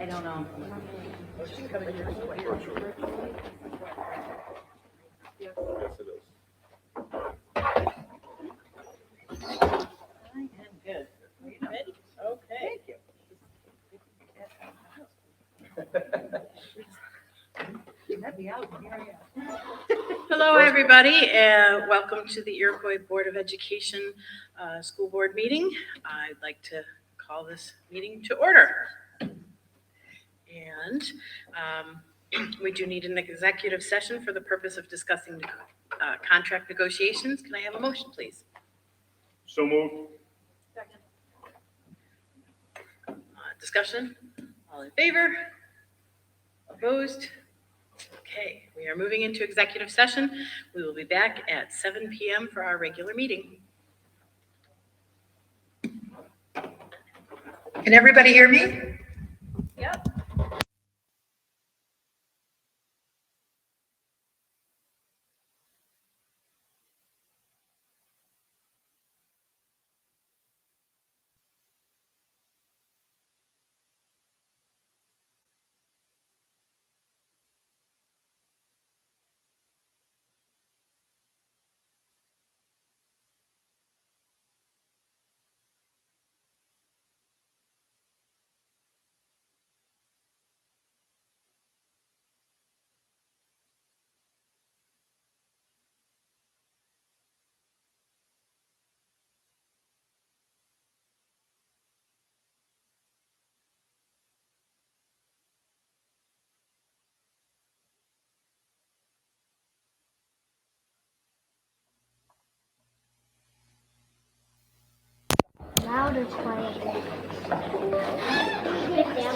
don't know. Yes, it is. I am good. Are you ready? Okay. Thank you. Let me out. Here I am. Hello, everybody, and welcome to the Iroquois Board of Education School Board meeting. I'd like to call this meeting to order. And we do need an executive session for the purpose of discussing contract negotiations. Can I have a motion, please? So moved. Second. Discussion? All in favor? Opposed? Okay, we are moving into executive session. We will be back at 7 p.m. for our regular meeting. Can everybody hear me? Yep. Loud or quiet? Get down.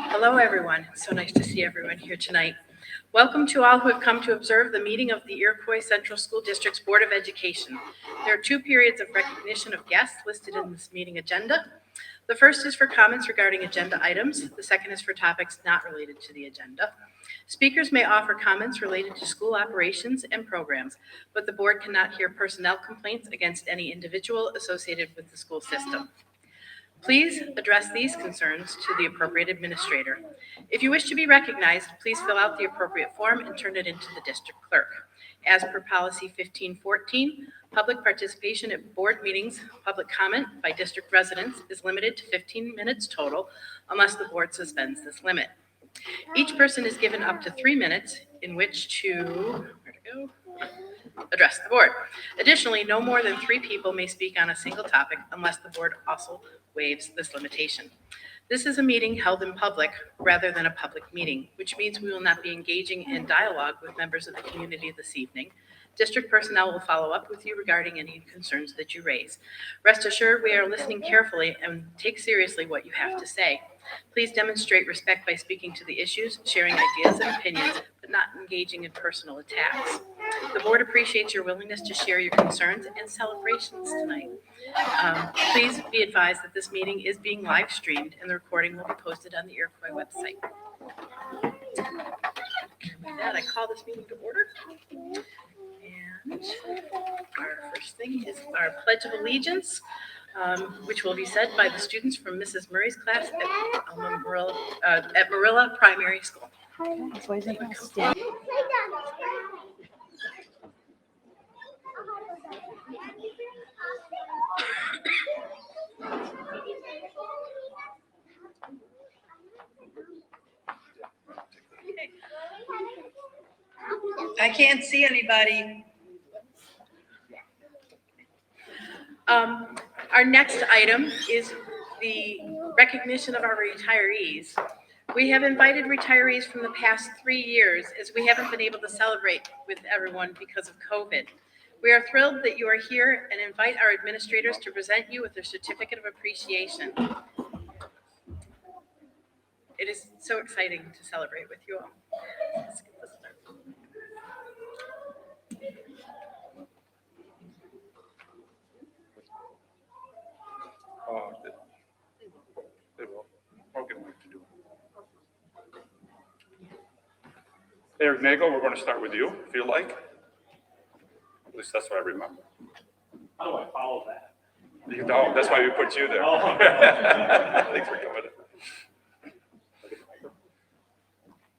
Hello, everyone. It's so nice to see everyone here tonight. Welcome to all who have come to observe the meeting of the Iroquois Central School District's Board of Education. There are two periods of recognition of guests listed in this meeting agenda. The first is for comments regarding agenda items. The second is for topics not related to the agenda. Speakers may offer comments related to school operations and programs, but the board cannot hear personnel complaints against any individual associated with the school system. Please address these concerns to the appropriate administrator. If you wish to be recognized, please fill out the appropriate form and turn it into the district clerk. As per policy 1514, public participation at board meetings, public comment by district residents is limited to 15 minutes total unless the board suspends this limit. Each person is given up to 3 minutes in which to, address the board. Additionally, no more than 3 people may speak on a single topic unless the board also waives this limitation. This is a meeting held in public rather than a public meeting, which means we will not be engaging in dialogue with members of the community this evening. District personnel will follow up with you regarding any concerns that you raise. Rest assured, we are listening carefully and take seriously what you have to say. Please demonstrate respect by speaking to the issues, sharing ideas and opinions, but not engaging in personal attacks. The board appreciates your willingness to share your concerns and celebrations tonight. Please be advised that this meeting is being live streamed and the recording will be posted on the Iroquois website. And with that, I call this meeting to order. And our first thing is our Pledge of Allegiance, which will be said by the students from Mrs. Murray's class at Marilla Primary School. I can't see anybody. Our next item is the recognition of our retirees. We have invited retirees from the past 3 years as we haven't been able to celebrate with everyone because of COVID. We are thrilled that you are here and invite our administrators to present you with a certificate of appreciation. It is so exciting to celebrate with you all. Let's get this started. They will. I'll get Mike to do it. Eric Nagel, we're going to start with you, if you like. At least that's what I remember. How do I follow that? You don't. That's why we put you there. Oh. Thanks for coming.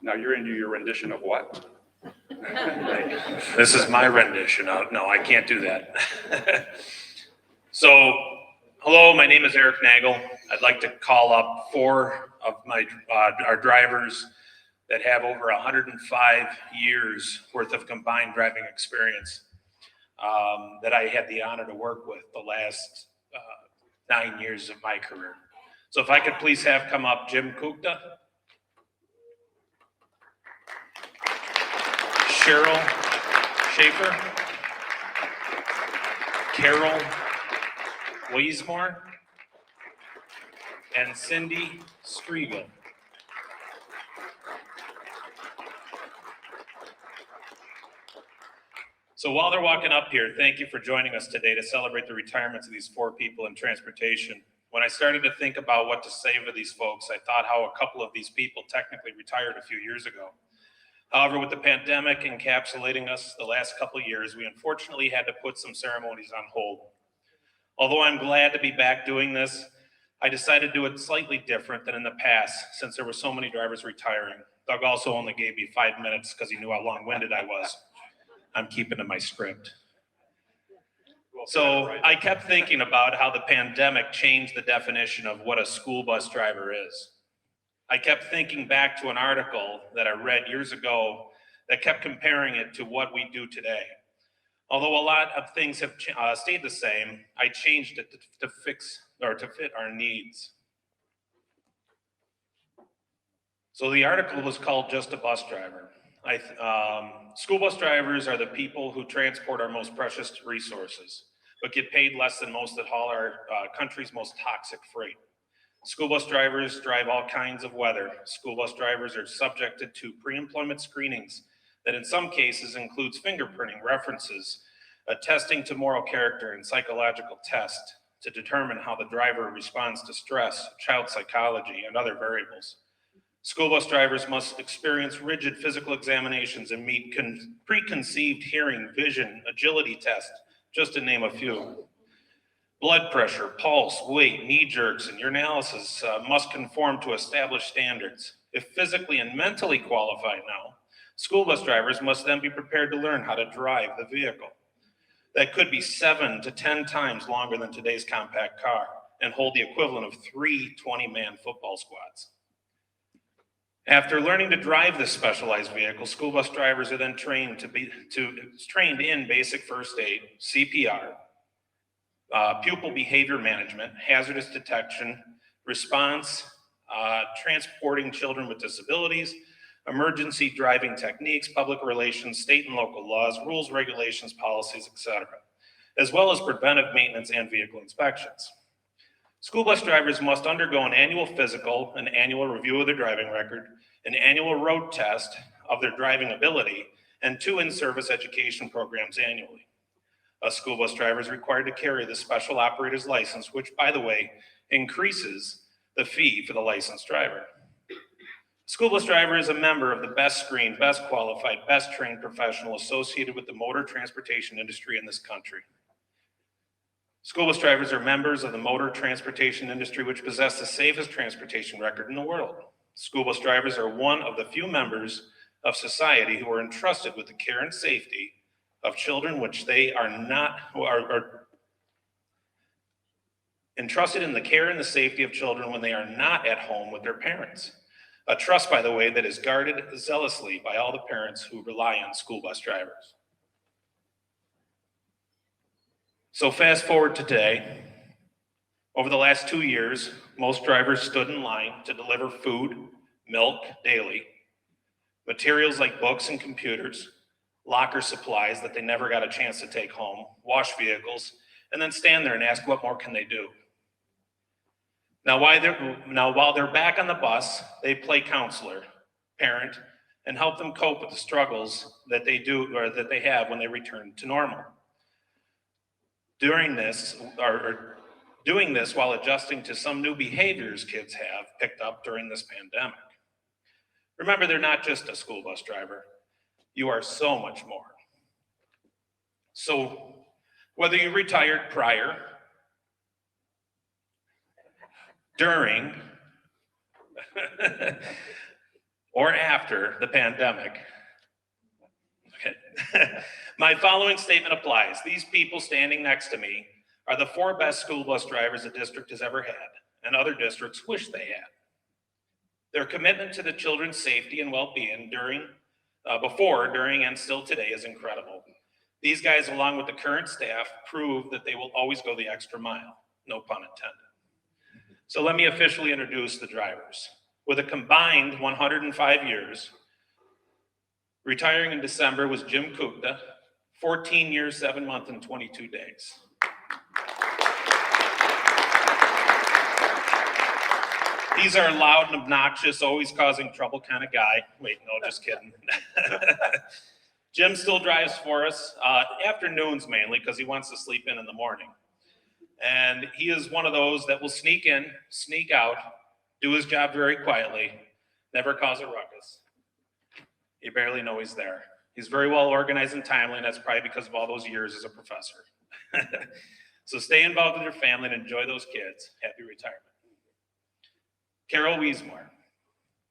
Now you're into your rendition of what? This is my rendition. No, I can't do that. So, hello, my name is Eric Nagel. I'd like to call up 4 of our drivers that have over 105 years worth of combined driving experience that I had the honor to work with the last 9 years of my career. So if I could please have come up Jim Kukta, Cheryl Schaefer, Carol Weismore, and Cindy Striegel. So while they're walking up here, thank you for joining us today to celebrate the retirements of these 4 people in transportation. When I started to think about what to say for these folks, I thought how a couple of these people technically retired a few years ago. However, with the pandemic encapsulating us the last couple of years, we unfortunately had to put some ceremonies on hold. Although I'm glad to be back doing this, I decided to do it slightly different than in the past since there were so many drivers retiring. Doug also only gave me 5 minutes because he knew how long-winded I was. I'm keeping to my script. So I kept thinking about how the pandemic changed the definition of what a school bus driver is. I kept thinking back to an article that I read years ago that kept comparing it to what we do today. Although a lot of things have stayed the same, I changed it to fit our needs. So the article was called Just a Bus Driver. School bus drivers are the people who transport our most precious resources, but get paid less than most that haul our country's most toxic freight. School bus drivers drive all kinds of weather. School bus drivers are subjected to pre-employment screenings that in some cases includes fingerprinting references, testing to moral character and psychological test to determine how the driver responds to stress, child psychology, and other variables. School bus drivers must experience rigid physical examinations and meet preconceived hearing, vision, agility tests, just to name a few. Blood pressure, pulse, weight, knee jerks, and urinalysis must conform to established standards. If physically and mentally qualified now, school bus drivers must then be prepared to learn how to drive the vehicle. That could be 7 to 10 times longer than today's compact car and hold the equivalent of 3 20-man football squads. After learning to drive this specialized vehicle, school bus drivers are then trained in basic first aid, CPR, pupil behavior management, hazardous detection, response, transporting children with disabilities, emergency driving techniques, public relations, state and local laws, rules, regulations, policies, etc., as well as preventive maintenance and vehicle inspections. School bus drivers must undergo an annual physical, an annual review of their driving record, an annual road test of their driving ability, and 2 in-service education programs annually. A school bus driver is required to carry the special operator's license, which, by the way, increases the fee for the licensed driver. School bus driver is a member of the best screened, best qualified, best trained professional associated with the motor transportation industry in this country. School bus drivers are members of the motor transportation industry, which possess the safest transportation record in the world. School bus drivers are one of the few members of society who are entrusted with the care and safety of children, which they are entrusted in the care and the safety of children when they are not at home with their parents. A trust, by the way, that is guarded zealously by all the parents who rely on school bus drivers. So fast forward to today. Over the last 2 years, most drivers stood in line to deliver food, milk daily, materials like books and computers, locker supplies that they never got a chance to take home, wash vehicles, and then stand there and ask what more can they do. Now while they're back on the bus, they play counselor, parent, and help them cope with the struggles that they do or that they have when they return to normal. Doing this while adjusting to some new behaviors kids have picked up during this pandemic. Remember, they're not just a school bus driver. You are so much more. So whether you retired prior, during, or after the pandemic, okay, my following statement applies. These people standing next to me are the 4 best school bus drivers the district has ever had, and other districts wish they had. Their commitment to the children's safety and well-being before, during, and still today is incredible. These guys, along with the current staff, prove that they will always go the extra mile, no pun intended. So let me officially introduce the drivers. With a combined 105 years, retiring in December was Jim Kukta, 14 years, 7 months, and 22 days. He's our loud and obnoxious, always causing trouble kind of guy. Wait, no, just kidding. Jim still drives for us, afternoons mainly, because he wants to sleep in the morning. And he is one of those that will sneak in, sneak out, do his job very quietly, never cause a ruckus. You barely know he's there. He's very well organized and timely, and that's probably because of all those years as a professor. So stay involved with your family and enjoy those kids. Happy retirement. Carol Wiesmore,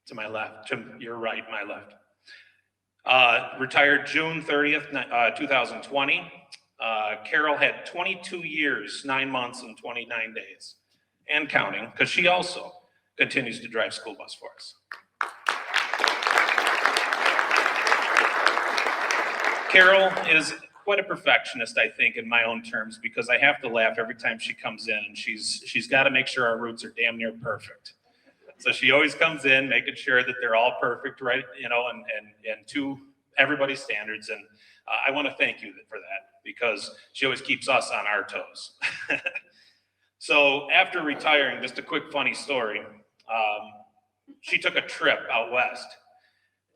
to my left, to your right, my left. Retired June 30th, 2020. Carol had 22 years, 9 months, and 29 days, and counting, because she also continues to drive school bus for us. Carol is quite a perfectionist, I think, in my own terms, because I have to laugh every time she comes in, and she's got to make sure our routes are damn near perfect. So she always comes in, making sure that they're all perfect, right? You know, and to everybody's standards. And I want to thank you for that, because she always keeps us on our toes. So after retiring, just a quick funny story. She took a trip out west,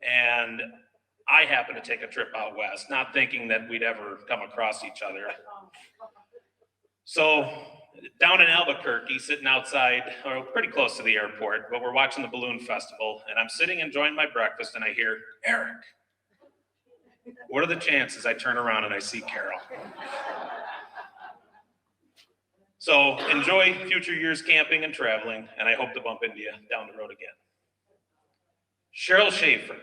and I happened to take a trip out west, not thinking that we'd ever come across each other. So down in Albuquerque, sitting outside, or pretty close to the airport, but we're watching the balloon festival, and I'm sitting enjoying my breakfast, and I hear, Eric. What are the chances I turn around and I see Carol? So enjoy future years camping and traveling, and I hope to bump into you down the road again. Cheryl Schaefer,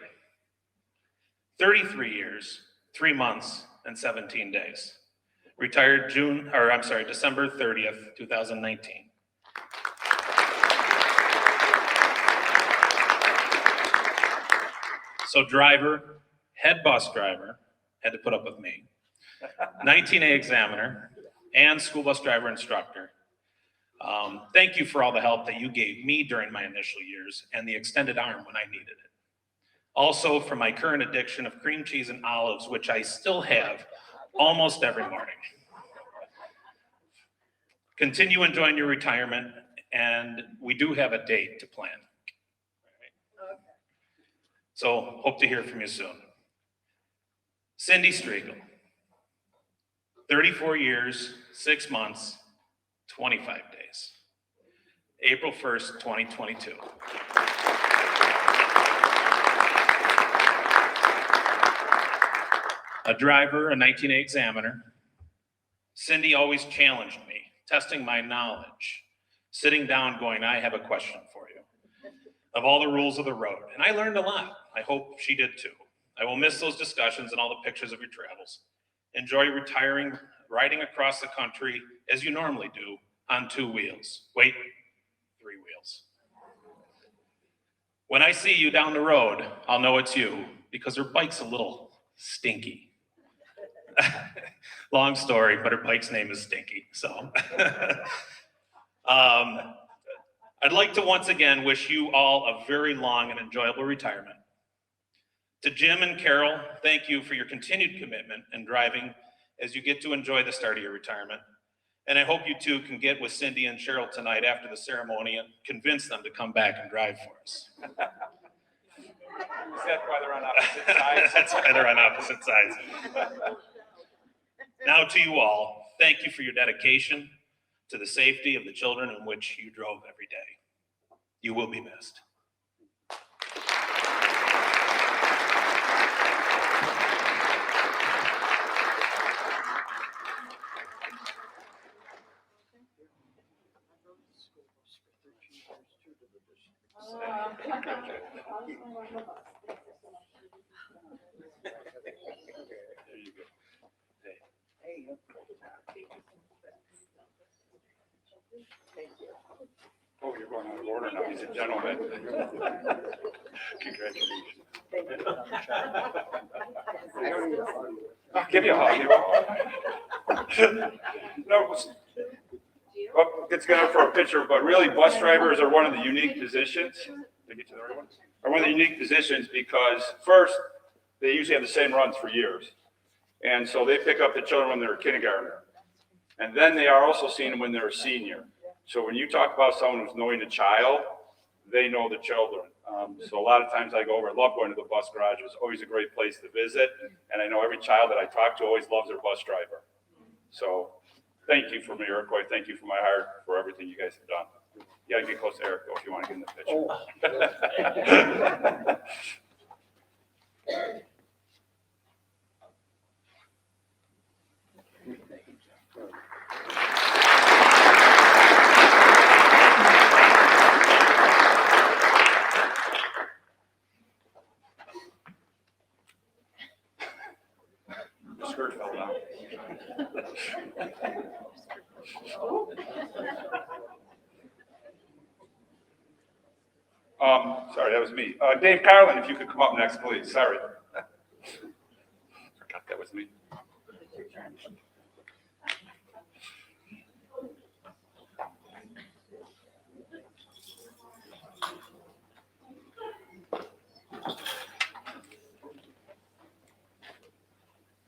33 years, 3 months, and 17 days. Retired December 30th, 2019. So driver, head bus driver, had to put up with me. 19A examiner and school bus driver instructor. Thank you for all the help that you gave me during my initial years and the extended arm when I needed it. Also for my current addiction of cream cheese and olives, which I still have almost every morning. Continue enjoying your retirement, and we do have a date to plan. So hope to hear from you soon. Cindy Striegel, 34 years, 6 months, 25 days. April 1st, 2022. A driver, a 19A examiner. Cindy always challenged me, testing my knowledge, sitting down going, I have a question for you, of all the rules of the road. And I learned a lot. I hope she did too. I will miss those discussions and all the pictures of your travels. Enjoy retiring, riding across the country as you normally do on 2 wheels. Wait, 3 wheels. When I see you down the road, I'll know it's you because her bike's a little stinky. Long story, but her bike's name is Stinky. So I I'd like to once again wish you all a very long and enjoyable retirement. To Jim and Carol, thank you for your continued commitment and driving as you get to enjoy the start of your retirement. And I hope you two can get with Cindy and Cheryl tonight after the ceremony and convince them to come back and drive for us. That's why they're on opposite sides. That's why they're on opposite sides. Now to you all, thank you for your dedication to the safety of the children in which you drove every day. You will be missed. There you go. Oh, you're going out of order now. He's a gentleman. Congratulations. I'll give you a hug. No, well, it's good for a picture, but really bus drivers are one of the unique positions. Did I get to the right one? Are one of the unique positions because first, they usually have the same runs for years. And so they pick up the children when they're a kindergartner. And then they are also seeing them when they're a senior. So when you talk about someone who's knowing a child, they know the children. So a lot of times I go over, I love going to the bus garage. It's always a great place to visit. And I know every child that I talk to always loves their bus driver. So thank you from Iroquois. Thank you from my heart for everything you guys have done. You gotta get close to Eric though if you want to get in the picture. The skirt fell down. Sorry, that was me. Dave Carlin, if you could come up next, please. Sorry. Forgot that was me.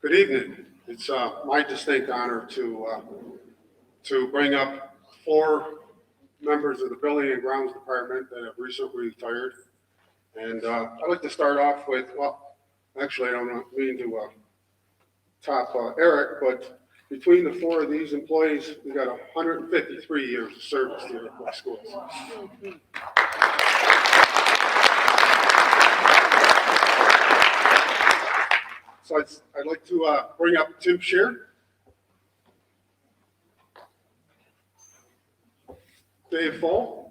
Good evening. It's my distinct honor to bring up 4 members of the Building and Grounds Department that have recently retired. And I'd like to start off with, well, actually, I don't mean to top Eric, but between the 4 of these employees, we got 153 years of service to the Iroquois schools. So I'd like to bring up Tim Shear, Dave Foles,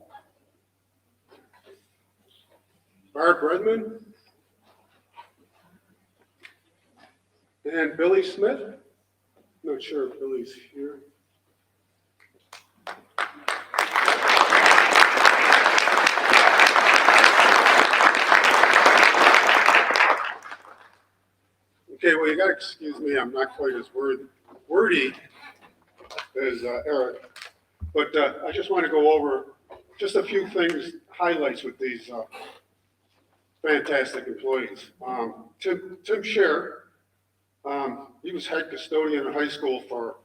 Barb Redmond, and Billy Smith. Not sure if Billy's here. Okay, well, you gotta excuse me, I'm not quite as wordy as Eric, but I just want to go over just a few things, highlights with these fantastic employees. Tim Shear, he was head custodian in high school for,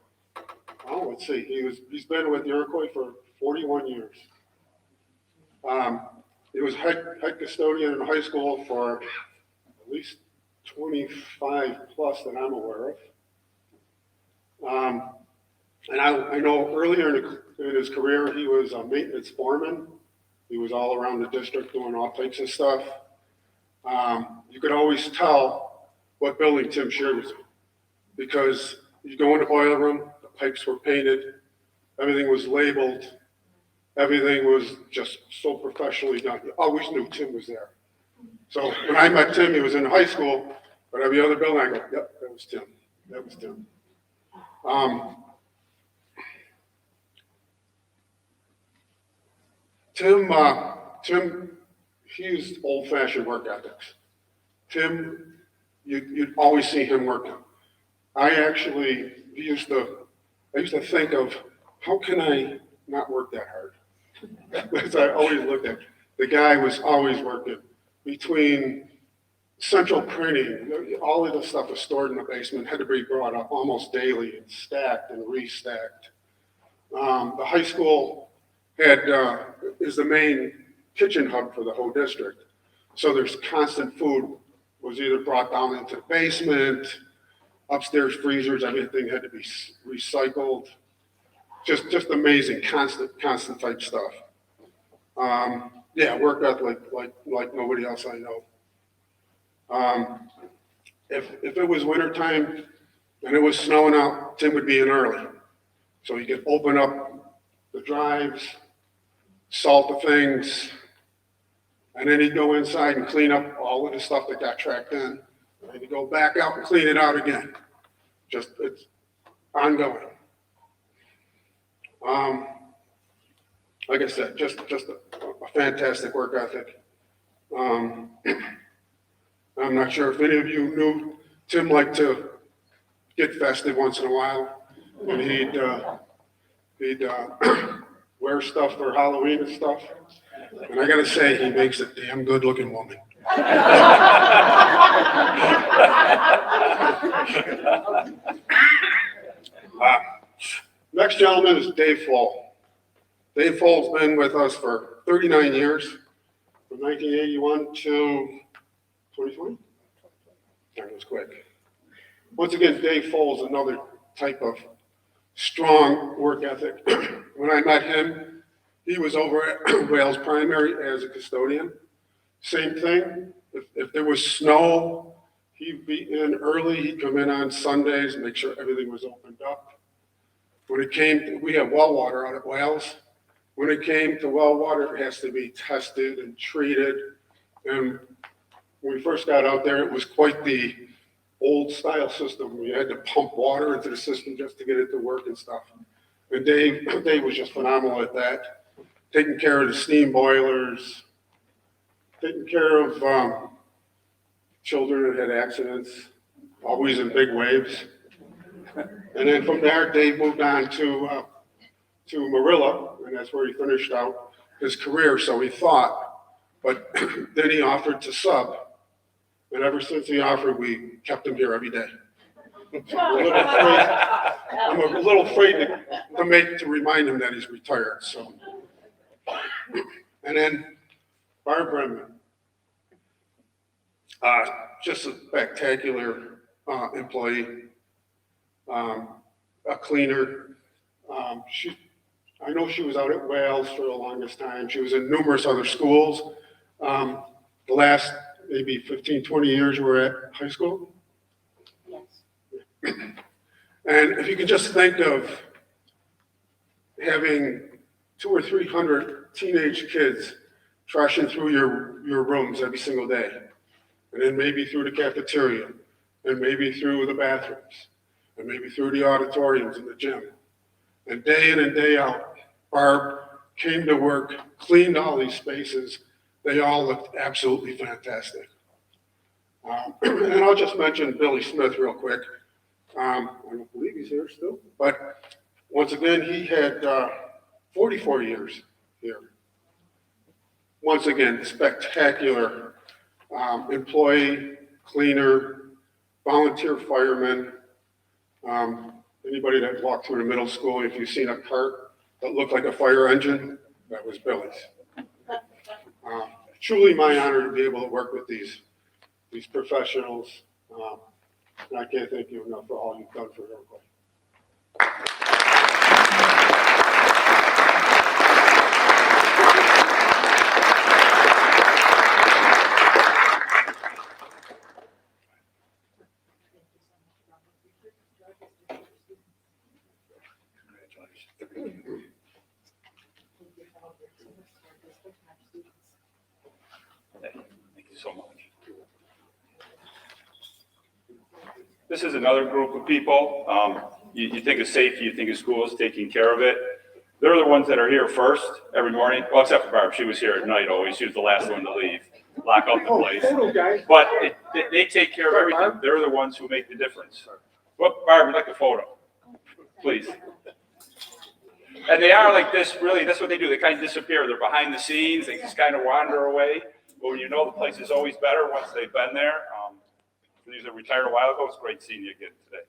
oh, let's see, he's been with Iroquois for 41 years. He was head custodian in high school for at least 25 plus that I'm aware of. And I know earlier in his career, he was a maintenance foreman. He was all around the district doing all types of stuff. You could always tell what building Tim Shear was in because you go in the boiler room, the pipes were painted, everything was labeled, everything was just so professionally done. You always knew Tim was there. So when I met Tim, he was in high school, but every other building, I go, yep, that was Tim. That was Tim. Tim, he used old-fashioned work ethics. Tim, you'd always see him working. I used to think of, how can I not work that hard? As I always looked at, the guy was always working between central printing, all of the stuff was stored in the basement, had to be brought up almost daily and stacked and restacked. The high school is the main kitchen hub for the whole district. So there's constant food was either brought down into the basement, upstairs freezers, everything had to be recycled. Just amazing, constant type stuff. Yeah, work ethic like nobody else I know. If it was wintertime and it was snowing out, Tim would be in early. So he could open up the drives, salt the things, and then he'd go inside and clean up all of the stuff that got tracked in. And he'd go back out and clean it out again. It's ongoing. Like I said, just a fantastic work ethic. I'm not sure if any of you knew Tim liked to get festive once in a while, and he'd wear stuff for Halloween and stuff. And I gotta say, he makes a damn good-looking woman. Next gentleman is Dave Foles. Dave Foles been with us for 39 years, from 1981 to 2020. That was quick. Once again, Dave Foles, another type of strong work ethic. When I met him, he was over at Wales Primary as a custodian. Same thing. If there was snow, he'd be in early. He'd come in on Sundays, make sure everything was opened up. When it came, we have well water out at Wales. When it came to well water, it has to be tested and treated. And when we first got out there, it was quite the old style system. We had to pump water into the system just to get it to work and stuff. And Dave was just phenomenal at that. Taking care of the steam boilers, taking care of children that had accidents, always in big waves. And then from there, Dave moved on to Marilla, and that's where he finished out his career, so he thought. But then he offered to sub, and ever since he offered, we kept him here every day. So I'm a little afraid to remind him that he's retired. So, and then Barb Brennan, just a spectacular employee, a cleaner. I know she was out at Wales for the longest time. She was in numerous other schools. The last maybe 15, 20 years we were at high school. Yes. And if you can just think of having 200 or 300 teenage kids trashing through your rooms every single day, and then maybe through the cafeteria, and maybe through the bathrooms, and maybe through the auditoriums and the gym. And day in and day out, Barb came to work, cleaned all these spaces. They all looked absolutely fantastic. And I'll just mention Billy Smith real quick. I don't believe he's here still, but once again, he had 44 years here. Once again, spectacular employee, cleaner, volunteer fireman. Anybody that walked through the middle school, if you've seen a cart that looked like a fire engine, that was Billy's. Truly my honor to be able to work with these professionals. And I can't thank you enough for all you've done for Iroquois. Thank you so much. This is another group of people. You think of safety, you think of schools taking care of it. They're the ones that are here first every morning. Well, except for Barb, she was here at night always. She was the last one to leave, lock up the place. But they take care of everything. They're the ones who make the difference. Well, Barb, we'd like a photo, please. And they are like this, really, that's what they do. They kind of disappear. They're behind the scenes. They just kind of wander away. But when you know the place is always better once they've been there. For these that retired a while ago, it's great seeing you again today.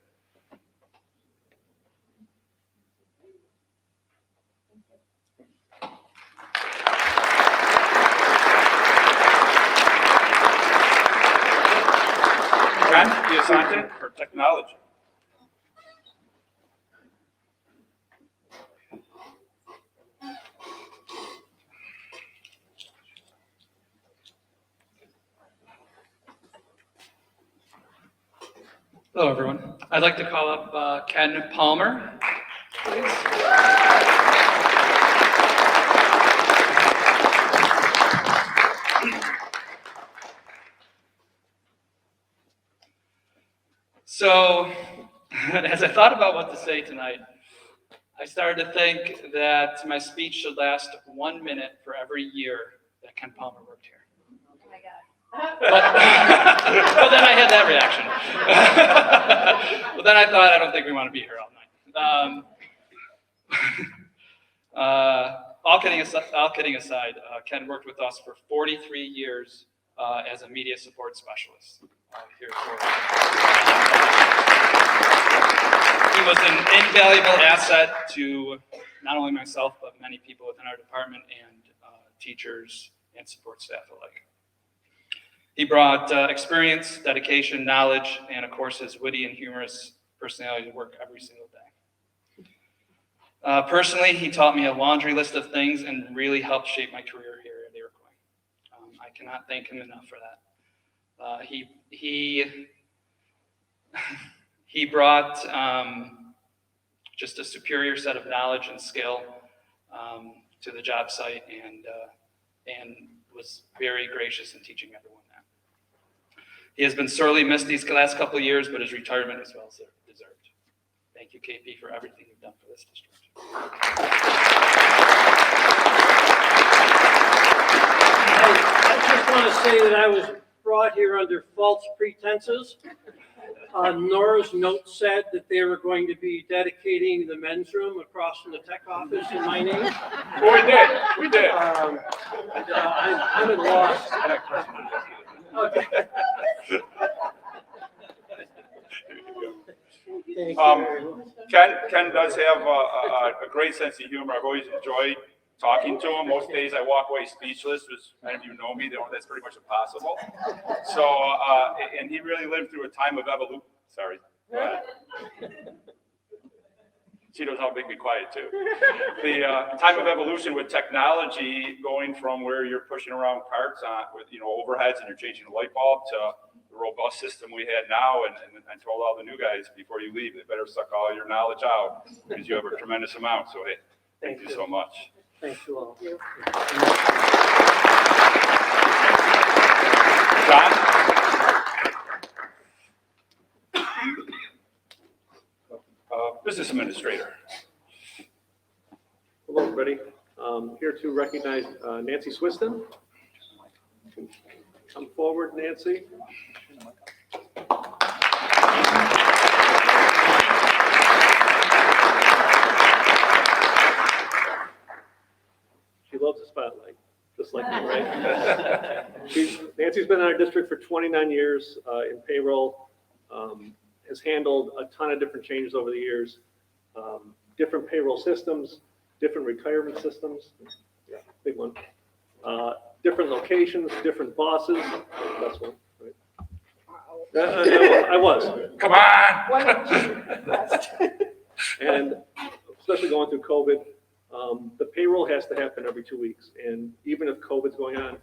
The assignment for technology. Hello, everyone. I'd like to call up Ken Palmer, please. So, as I thought about what to say tonight, I started to think that my speech should last 1 minute for every year that Ken Palmer worked here. Oh my God. But then I had that reaction. But then I thought, I don't think we want to be here all night. All kidding aside, Ken worked with us for 43 years as a media support specialist here at Foles. He was an invaluable asset to not only myself, but many people within our department and teachers and support staff alike. He brought experience, dedication, knowledge, and of course his witty and humorous personality to work every single day. Personally, he taught me a laundry list of things and really helped shape my career here at Iroquois. I cannot thank him enough for that. He brought just a superior set of knowledge and skill to the job site and was very gracious in teaching everyone that. He has been sorely missed these last couple of years, but his retirement is well deserved. Thank you, KP, for everything you've done for this district. I just want to say that I was brought here under false pretenses. Nora's note said that they were going to be dedicating the men's room across from the tech office in my name. Well, we did. I'm at a loss. Okay. Thank you very much. Ken does have a great sense of humor. I've always enjoyed talking to him. Most days I walk away speechless, which many of you know me, that's pretty much impossible. So, and he really lived through a time of evolution. Sorry. Go ahead. She knows how big be quiet too. The time of evolution with technology, going from where you're pushing around carts on with overheads and you're changing a light bulb to the robust system we had now, and I told all the new guys before you leave, they better suck all your knowledge out because you have a tremendous amount. So hey, thank you so much. Thank you all. John? Business administrator. Hello, everybody. Here to recognize Nancy Swiston. Come forward, Nancy. She loves the spotlight, just like me, right? Nancy's been in our district for 29 years in payroll. Has handled a ton of different changes over the years, different payroll systems, different retirement systems, yeah, big one, different locations, different bosses. That's one, right? I was. Come on. And especially going through COVID, the payroll has to happen every 2 weeks. And even if COVID's going on,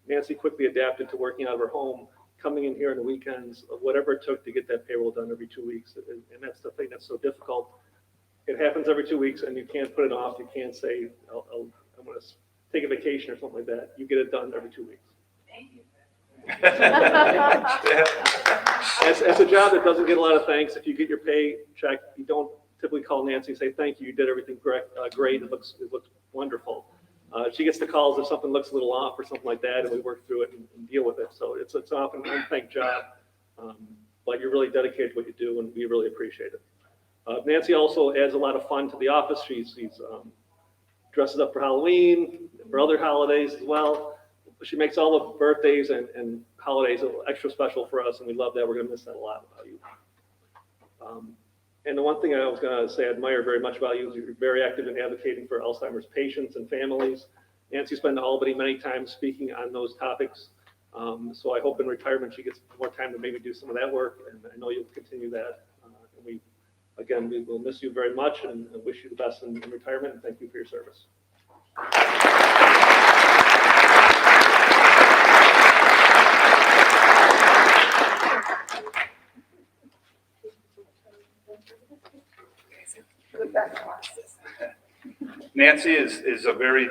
Nancy quickly adapted to working out of her home, coming in here on the weekends, whatever it took to get that payroll done every 2 weeks. And that's the thing that's so difficult. It happens every 2 weeks and you can't put it off. You can't say, I'm going to take a vacation or something like that. You get it done every 2 weeks. Thank you. It's a job that doesn't get a lot of thanks. If you get your pay check, you don't typically call Nancy and say, thank you, you did everything great. It looks wonderful. She gets the calls if something looks a little off or something like that, and we work through it and deal with it. So it's often an unthanked job, but you're really dedicated to what you do, and we really appreciate it. Nancy also adds a lot of fun to the office. She's dresses up for Halloween, for other holidays as well. She makes all the birthdays and holidays a little extra special for us, and we love that. We're going to miss that a lot about you. And the one thing I was going to say I admire very much about you is you're very active in advocating for Alzheimer's patients and families. Nancy's been to Albany many times speaking on those topics. So I hope in retirement she gets more time to maybe do some of that work, and I know you'll continue that. And we will miss you very much and wish you the best in retirement, and thank you for your service. Nancy is a very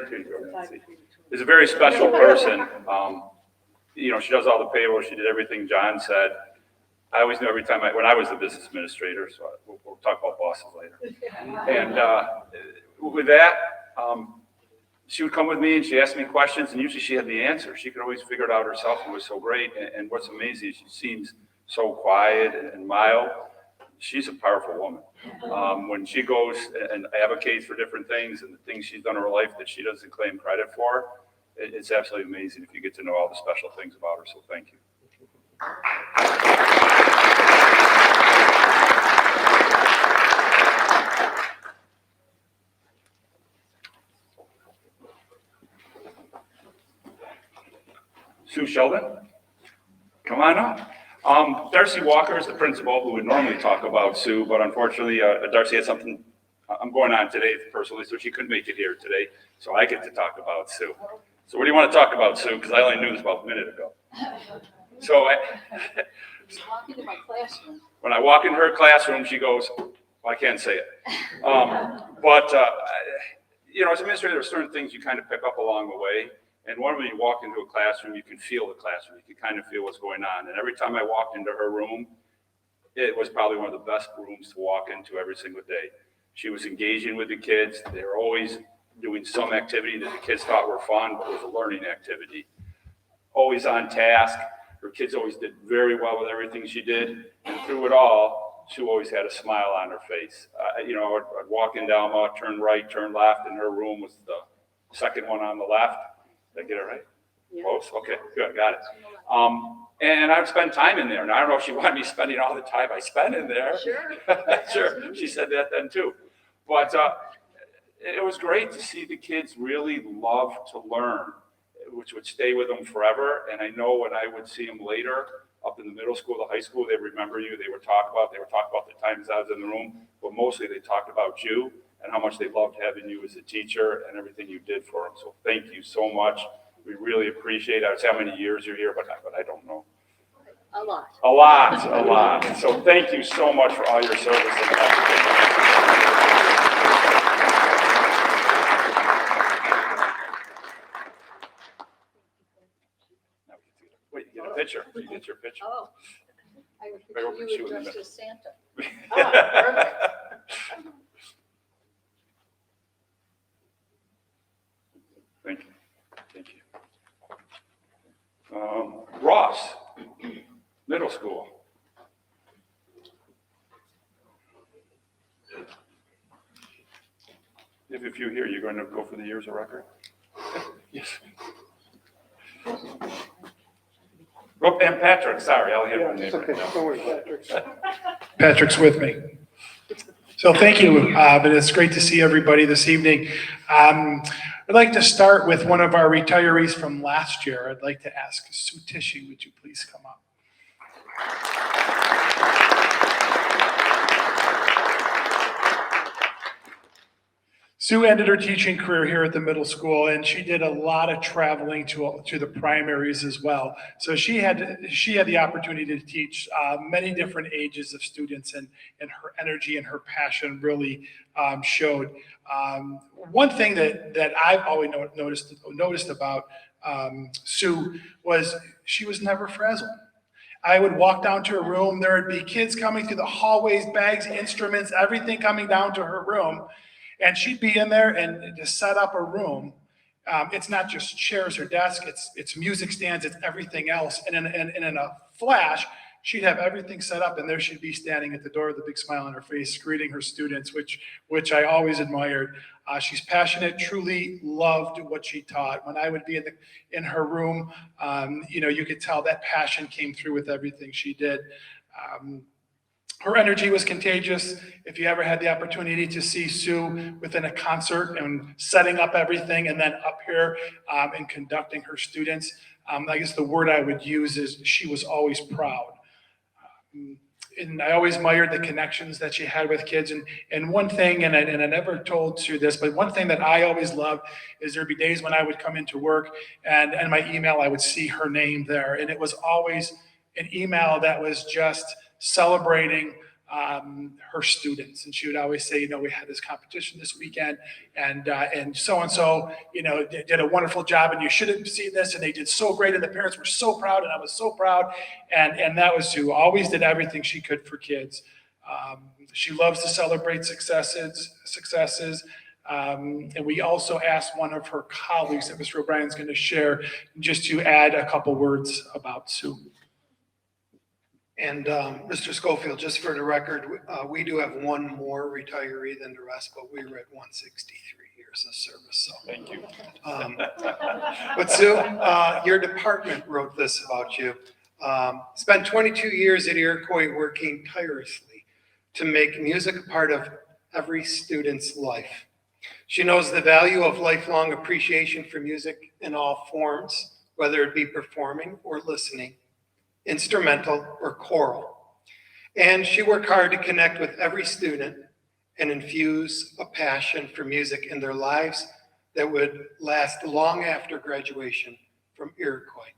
special person. She does all the payroll. She did everything John said. I always knew every time when I was the business administrator, so we'll talk about bosses later. And with that, she would come with me and she asked me questions, and usually she had the answer. She could always figure it out herself. It was so great. And what's amazing is she seems so quiet and mild. She's a powerful woman. When she goes and advocates for different things and the things she's done in her life that she doesn't claim credit for, it's absolutely amazing if you get to know all the special things about her. So thank you. Sue Sheldon, come on up. Darcy Walker is the principal who would normally talk about Sue, but unfortunately, Darcy had something I'm going on today personally, so she couldn't make it here today. So I get to talk about Sue. So what do you want to talk about, Sue? Because I only knew this about a minute ago. So when I walk in her classroom, she goes, well, I can't say it. But as administrator, there are certain things you kind of pick up along the way. And when you walk into a classroom, you can feel the classroom. You can kind of feel what's going on. And every time I walked into her room, it was probably one of the best rooms to walk into every single day. She was engaging with the kids. They were always doing some activity that the kids thought were fun, but was a learning activity. Always on task. Her kids always did very well with everything she did. And through it all, she always had a smile on her face. I'd walk in Dalma, turn right, turn left, and her room was the second one on the left. Did I get it right? Yeah. Close? Okay, good, got it. And I would spend time in there. And I don't know if she wanted me spending all the time I spent in there. Sure. Sure, she said that then too. But it was great to see the kids really love to learn, which would stay with them forever. And I know when I would see them later, up in the middle school, the high school, they remember you. They would talk about the times I was in the room, but mostly they talked about you and how much they loved having you as a teacher and everything you did for them. So thank you so much. We really appreciate it. I would say how many years you're here, but I don't know. A lot. A lot. So thank you so much for all your service and wait, you get a picture. You get your picture. Oh, I would Right, picture you dressed as Santa. Perfect. Thank you. Ross, middle school. If a few here, you're going to go for the years of record? Yes. Oh, and Patrick, sorry, I'll have your name right now. Don't worry, Patrick. Patrick's with me. So thank you, but it's great to see everybody this evening. I'd like to start with one of our retirees from last year. I'd like to ask Sue Tishy, would you please come up? Sue ended her teaching career here at the middle school, and she did a lot of traveling to the primaries as well. So she had the opportunity to teach many different ages of students, and her energy and her passion really showed. One thing that I've always noticed about Sue was she was never frazzled. I would walk down to her room. There would be kids coming through the hallways, bags, instruments, everything coming down to her room. And she'd be in there and to set up a room. It's not just chairs or desks, it's music stands, it's everything else. And in a flash, she'd have everything set up and there she'd be standing at the door with a big smile on her face, greeting her students, which I always admired. She's passionate, truly loved what she taught. When I would be in her room, you could tell that passion came through with everything she did. Her energy was contagious. If you ever had the opportunity to see Sue within a concert and setting up everything and then up here and conducting her students, I guess the word I would use is she was always proud. And I always admired the connections that she had with kids. And one thing, and I never told Sue this, but one thing that I always loved is there'd be days when I would come into work and in my email, I would see her name there. And it was always an email that was just celebrating her students. And she would always say, we had this competition this weekend and so-and-so, did a wonderful job and you should have seen this and they did so great and the parents were so proud and I was so proud. And that was Sue, always did everything she could for kids. She loves to celebrate successes. And we also asked one of her colleagues that Mr. O'Brien's going to share just to add a couple words about Sue. And Mr. Schofield, just for the record, we do have one more retiree than the rest, but we were at 163 years of service. So Thank you. But Sue, your department wrote this about you. Spent 22 years at Iroquois working tirelessly to make music a part of every student's life. She knows the value of lifelong appreciation for music in all forms, whether it be performing or listening, instrumental or choral. And she worked hard to connect with every student and infuse a passion for music in their lives that would last long after graduation from Iroquois.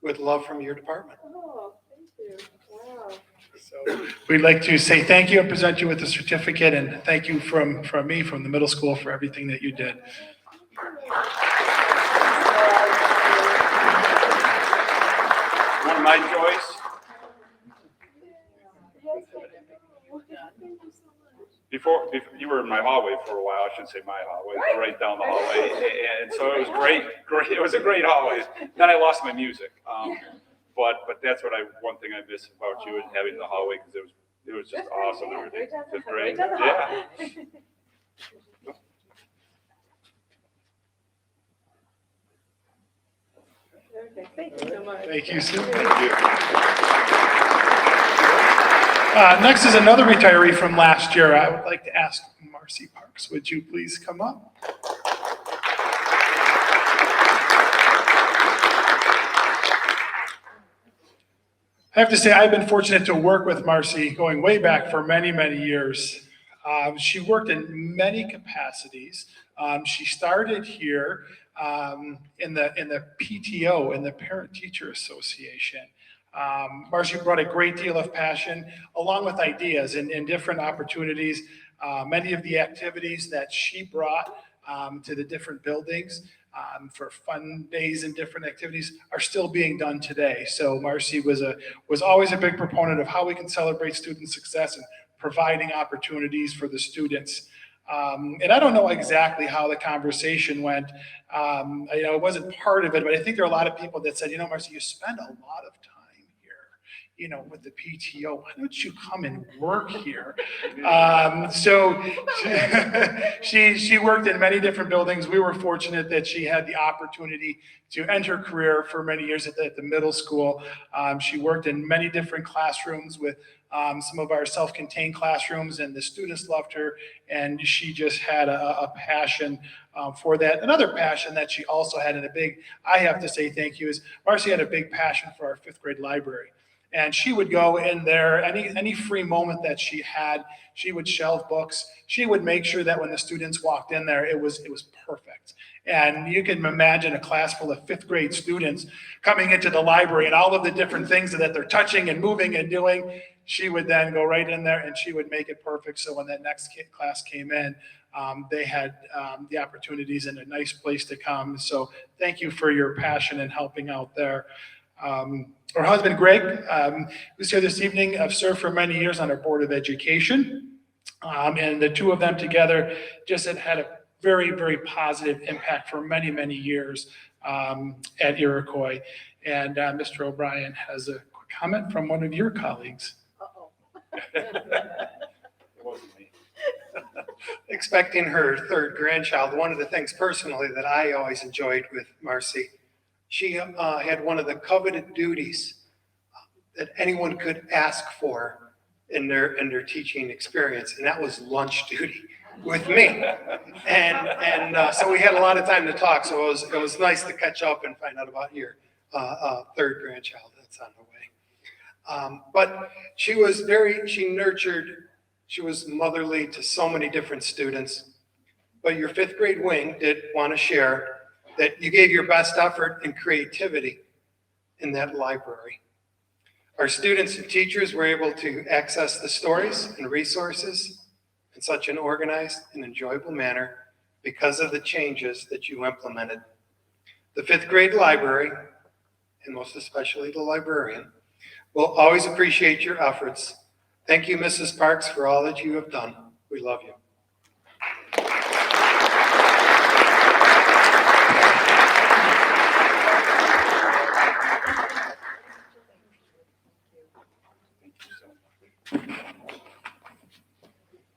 With love from your department. Oh, thank you. Wow. So we'd like to say thank you and present you with a certificate and thank you from me, from the middle school, for everything that you did. One of my joys, before you were in my hallway for a while, I should say my hallway, right down the hallway, and so it was great, it was a great hallway. Then I lost my music, but that's one thing I miss about you and having the hallway, because it was just awesome, everything, just great, yeah. Okay, thank you so much. Thank you, Sue. Thank you. Next is another retiree from last year. I would like to ask Marcy Parks, would you please come up? I have to say, I've been fortunate to work with Marcy going way back for many, many years. She worked in many capacities. She started here in the PTO, in the Parent Teacher Association. Marcy brought a great deal of passion along with ideas and different opportunities. Many of the activities that she brought to the different buildings for fun days and different activities are still being done today. So Marcy was always a big proponent of how we can celebrate student success and providing opportunities for the students. And I don't know exactly how the conversation went. I wasn't part of it, but I think there are a lot of people that said, Marcy, you spend a lot of time here, with the PTO. Why don't you come and work here? So she worked in many different buildings. We were fortunate that she had the opportunity to end her career for many years at the middle school. She worked in many different classrooms with some of our self-contained classrooms, and the students loved her, and she just had a passion for that. Another passion that she also had, and I have to say thank you, is Marcy had a big passion for our fifth grade library. And she would go in there, any free moment that she had, she would shelve books. She would make sure that when the students walked in there, it was perfect. And you can imagine a class full of fifth grade students coming into the library and all of the different things that they're touching and moving and doing. She would then go right in there and she would make it perfect. So when that next class came in, they had the opportunities and a nice place to come. So thank you for your passion and helping out there. Her husband, Greg, who's here this evening, have served for many years on our Board of Education. And the two of them together just had a very, very positive impact for many, many years at Iroquois. And Mr. O'Brien has a quick comment from one of your colleagues. Uh-oh. It wasn't me. Expecting her third grandchild, one of the things personally that I always enjoyed with Marcy, she had one of the coveted duties that anyone could ask for in their teaching experience, and that was lunch duty with me. And so we had a lot of time to talk, so it was nice to catch up and find out about your third grandchild that's on the way. But she nurtured, she was motherly to so many different students. But your fifth grade wing did want to share that you gave your best effort and creativity in that library. Our students and teachers were able to access the stories and resources in such an organized and enjoyable manner because of the changes that you implemented. The fifth grade library, and most especially the librarian, will always appreciate your efforts. Thank you, Mrs. Parks, for all that you have done. We love you.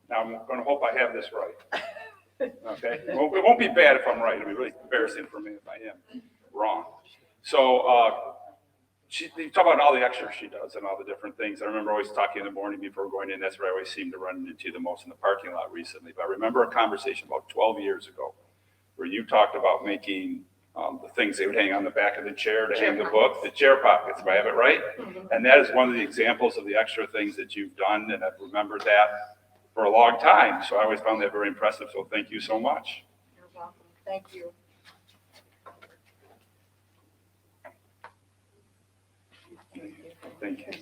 Now, I'm going to hope I have this right. Okay? Well, it won't be bad if I'm right. It'll be really embarrassing for me if I am wrong. So, you talk about all the extras she does and all the different things. I remember always talking in the morning before going in. That's where I always seem to run into the most in the parking lot recently. But I remember a conversation about 12 years ago where you talked about making the things they would hang on the back of the chair to hang the book, the chair pockets, if I have it right. And that is one of the examples of the extra things that you've done, and I've remembered that for a long time. So I always found that very impressive. So thank you so much. You're welcome. Thank you. Thank you.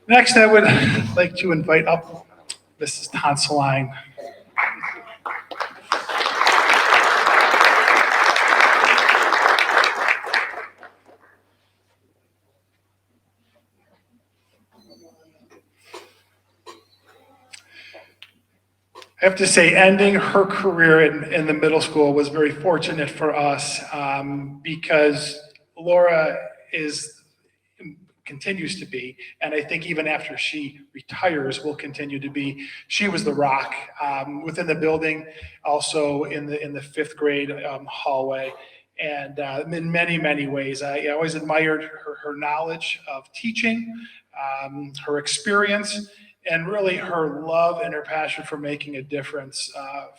Next, I would like to invite up Mrs. Tonsillin. I have to say, ending her career in the middle school was very fortunate for us because Laura continues to be, and I think even after she retires will continue to be. She was the rock within the building, also in the fifth grade hallway, and in many, many ways. I always admired her knowledge of teaching, her experience, and really her love and her passion for making a difference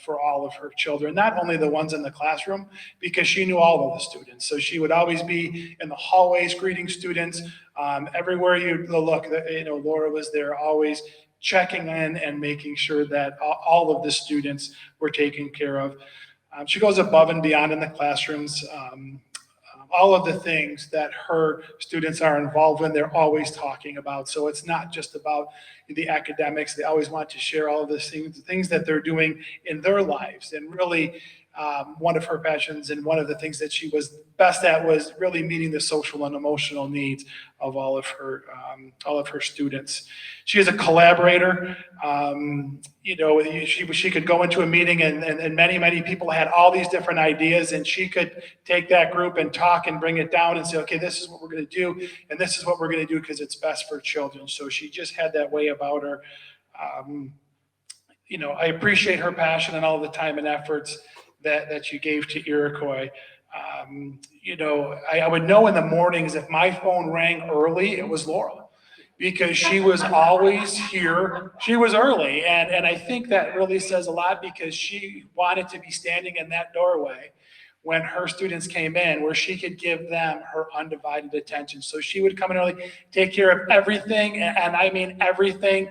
for all of her children, not only the ones in the classroom, because she knew all of the students. So she would always be in the hallways greeting students. Everywhere you look, Laura was there always checking in and making sure that all of the students were taken care of. She goes above and beyond in the classrooms. All of the things that her students are involved in, they're always talking about. So it's not just about the academics. They always want to share all of the things that they're doing in their lives. And really, one of her passions and one of the things that she was best at was really meeting the social and emotional needs of all of her students. She is a collaborator. She could go into a meeting and many people had all these different ideas, and she could take that group and talk and bring it down and say, okay, this is what we're going to do, and this is what we're going to do because it's best for children. So she just had that way about her. I appreciate her passion and all the time and efforts that you gave to Iroquois. I would know in the mornings if my phone rang early, it was Laura, because she was always here. She was early, and I think that really says a lot because she wanted to be standing in that doorway when her students came in, where she could give them her undivided attention. So she would come in early, take care of everything, and I mean everything,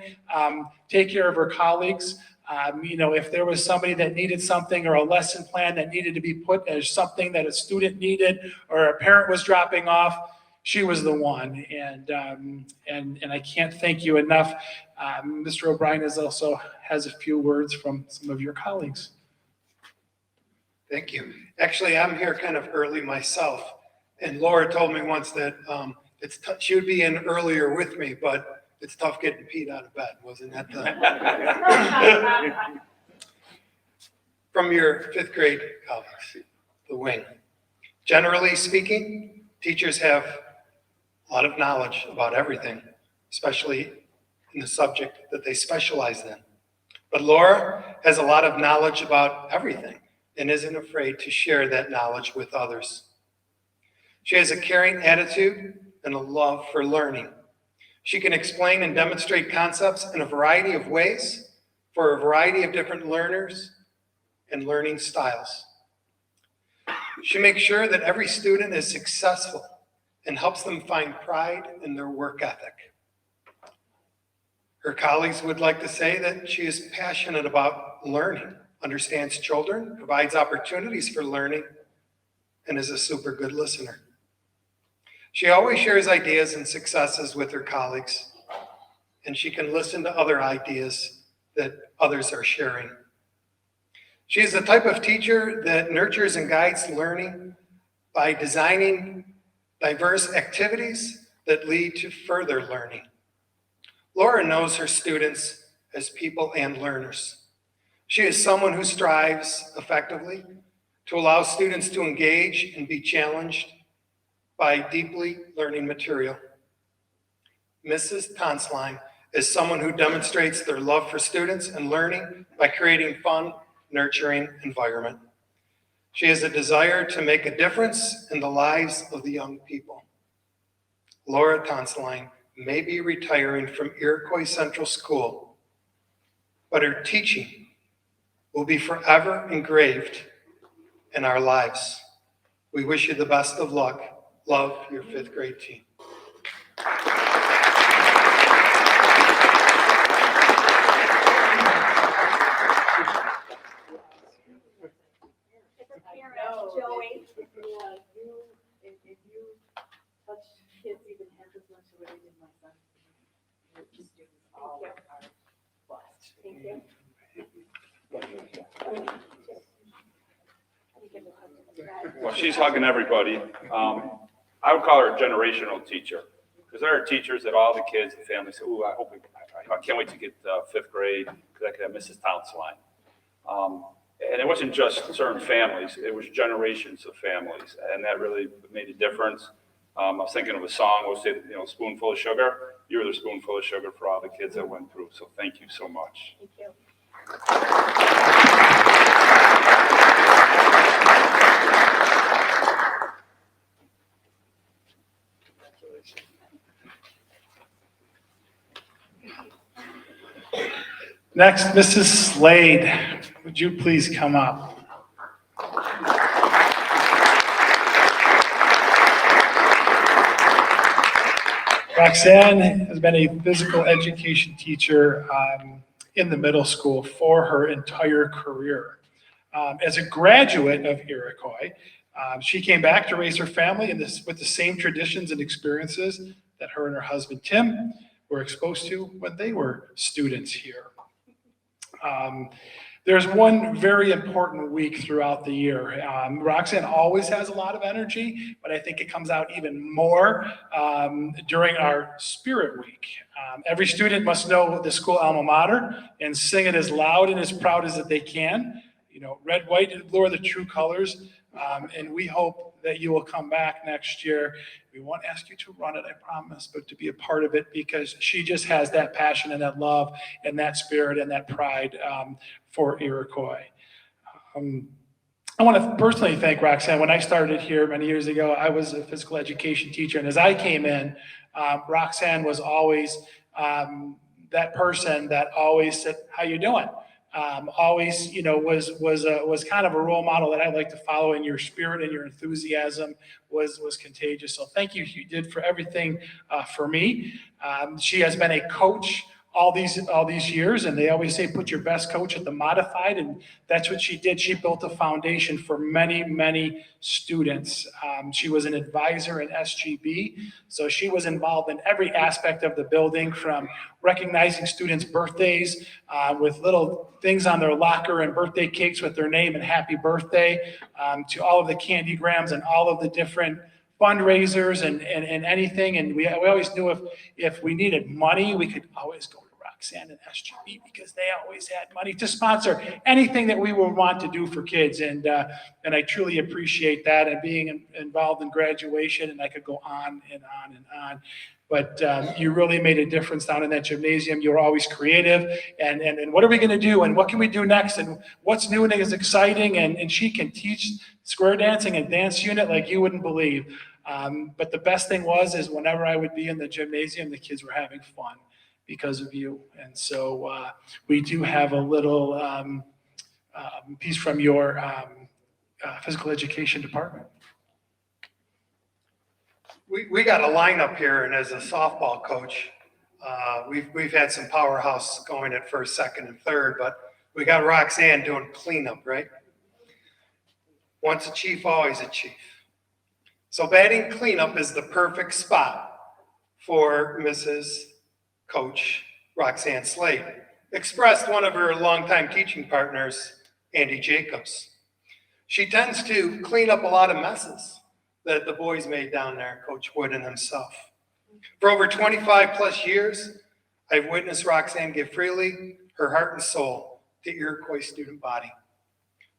take care of her colleagues. If there was somebody that needed something or a lesson plan that needed to be put as something that a student needed or a parent was dropping off, she was the one. And I can't thank you enough. Mr. O'Brien has a few words from some of your colleagues. Thank you. Actually, I'm here kind of early myself. And Laura told me once that she would be in earlier with me, but it's tough getting Pete out of bed, wasn't that? from your fifth grade colleagues, the wing. Generally speaking, teachers have a lot of knowledge about everything, especially in the subject that they specialize in. But Laura has a lot of knowledge about everything and isn't afraid to share that knowledge with others. She has a caring attitude and a love for learning. She can explain and demonstrate concepts in a variety of ways for a variety of different learners and learning styles. She makes sure that every student is successful and helps them find pride in their work ethic. Her colleagues would like to say that she is passionate about learning, understands children, provides opportunities for learning, and is a super good listener. She always shares ideas and successes with her colleagues, and she can listen to other ideas that others are sharing. She is the type of teacher that nurtures and guides learning by designing diverse activities that lead to further learning. Laura knows her students as people and learners. She is someone who strives effectively to allow students to engage and be challenged by deeply learning material. Mrs. Tonsillin is someone who demonstrates their love for students and learning by creating fun, nurturing environment. She has a desire to make a difference in the lives of the young people. Laura Tonsillin may be retiring from Iroquois Central School, but her teaching will be forever engraved in our lives. We wish you the best of luck. Love, your fifth grade team. Joey. If you touch kids even half as much as what I did my son, your students all are blessed. Thank you. Well, she's hugging everybody. I would call her a generational teacher, because there are teachers that all the kids and families say, "Ooh, I can't wait to get fifth grade because I could have Mrs. Tonsillin." And it wasn't just certain families; it was generations of families, and that really made a difference. I was thinking of a song. We'll say, "Spoonful of sugar." You were the spoonful of sugar for all the kids that went through. So thank you so much. Thank you. Next, Mrs. Slade, would you please come up? Roxanne has been a physical education teacher in the middle school for her entire career. As a graduate of Iroquois, she came back to raise her family with the same traditions and experiences that her and her husband, Tim, were exposed to when they were students here. There's one very important week throughout the year. Roxanne always has a lot of energy, but I think it comes out even more during our Spirit Week. Every student must know the school alma mater and sing it as loud and as proud as that they can. Red, white, and blue are the true colors, and we hope that you will come back next year. We won't ask you to run it, I promise, but to be a part of it, because she just has that passion and that love and that spirit and that pride for Iroquois. I want to personally thank Roxanne. When I started here many years ago, I was a physical education teacher, and as I came in, Roxanne was always that person that always said, "How you doing?" Always, was kind of a role model that I like to follow, and your spirit and your enthusiasm was contagious. So thank you. You did for everything for me. She has been a coach all these years, and they always say put your best coach at the modified, and that's what she did. She built a foundation for many students. She was an advisor in SGB, so she was involved in every aspect of the building, from recognizing students' birthdays with little things on their locker and birthday cakes with their name and happy birthday, to all of the candygrams and all of the different fundraisers and anything. And we always knew if we needed money, we could always go to Roxanne and SGB because they always had money to sponsor anything that we would want to do for kids. And I truly appreciate that, and being involved in graduation, and I could go on and on and on. But you really made a difference down in that gymnasium. You were always creative, and what are we going to do, and what can we do next, and what's new and is exciting, and she can teach square dancing and dance unit like you wouldn't believe. But the best thing is whenever I would be in the gymnasium, the kids were having fun because of you. And so we do have a little piece from your physical education department. We got a lineup here, and as a softball coach, we've had some powerhouse going at first, second, and third, but we got Roxanne doing cleanup, right? Once a chief, always a chief. So batting cleanup is the perfect spot for Mrs. Coach Roxanne Slade, expressed one of her longtime teaching partners, Andy Jacobs. She tends to clean up a lot of messes that the boys made down there, Coach Wood and himself. For over 25 plus years, I've witnessed Roxanne give freely her heart and soul to Iroquois student body.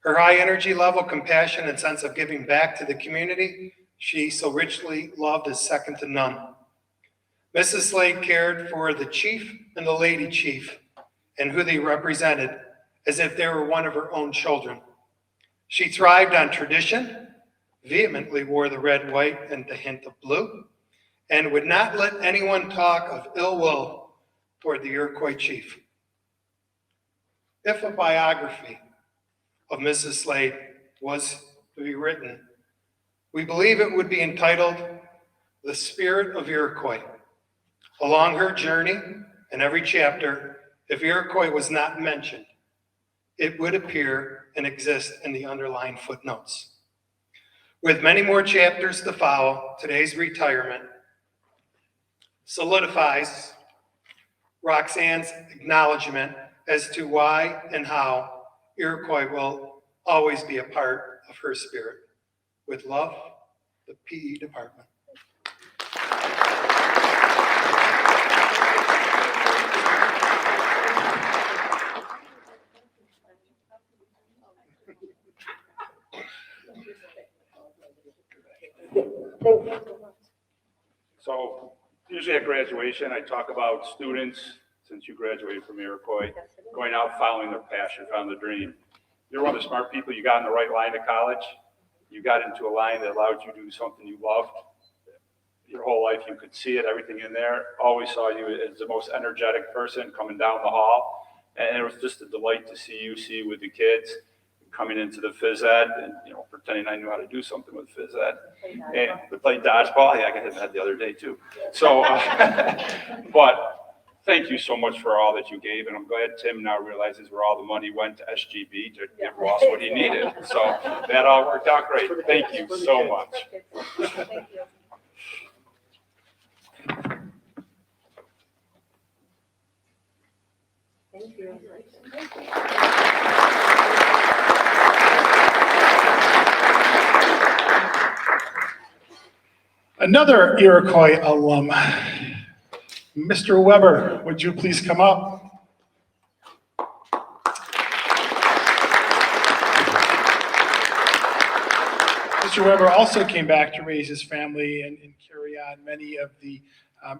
Her high energy level, compassion, and sense of giving back to the community she so richly loved is second to none. Mrs. Slade cared for the chief and the lady chief and who they represented as if they were one of her own children. She thrived on tradition, vehemently wore the red, white, and the hint of blue, and would not let anyone talk of ill will toward the Iroquois chief. If a biography of Mrs. Slade was to be written, we believe it would be entitled The Spirit of Iroquois. Along her journey, in every chapter, if Iroquois was not mentioned, it would appear and exist in the underlying footnotes. With many more chapters to follow, today's retirement solidifies Roxanne's acknowledgement as to why and how Iroquois will always be a part of her spirit. With love, the PE department. So usually at graduation, I talk about students, since you graduated from Iroquois, going out following their passion, following their dream. You're one of the smart people. You got in the right line to college. You got into a line that allowed you to do something you loved. Your whole life, you could see it, everything in there. Always saw you as the most energetic person coming down the hall. And it was just a delight to see you with the kids coming into the phys ed and, pretending I knew how to do something with phys ed. And we played dodgeball. Yeah, I got hit in the head the other day too. So, but thank you so much for all that you gave. And I'm glad Tim now realizes where all the money went to SGB to give Ross what he needed. So that all worked out great. Thank you so much. Thank you. Thank you. Another Iroquois alum, Mr. Weber, would you please come up? Mr. Weber also came back to raise his family and carry on many of the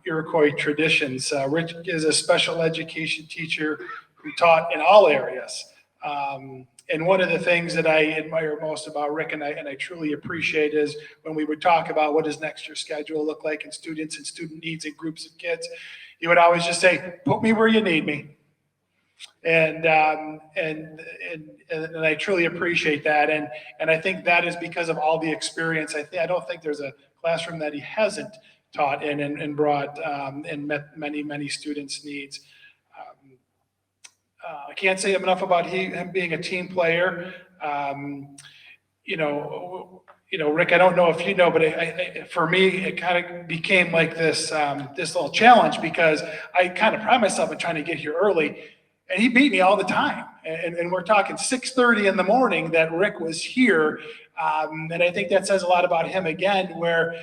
Iroquois traditions. Rick is a special education teacher who taught in all areas. And one of the things that I admire most about Rick and I truly appreciate is when we would talk about what does next year's schedule look like and students and student needs and groups of kids, he would always just say, put me where you need me. And I truly appreciate that. And I think that is because of all the experience. I don't think there's a classroom that he hasn't taught in and brought and met many students' needs. I can't say enough about him being a team player. Rick, I don't know if you know, but for me, it kind of became like this little challenge because I kind of pride myself in trying to get here early, and he beat me all the time. And we're talking 6:30 in the morning that Rick was here. And I think that says a lot about him again, where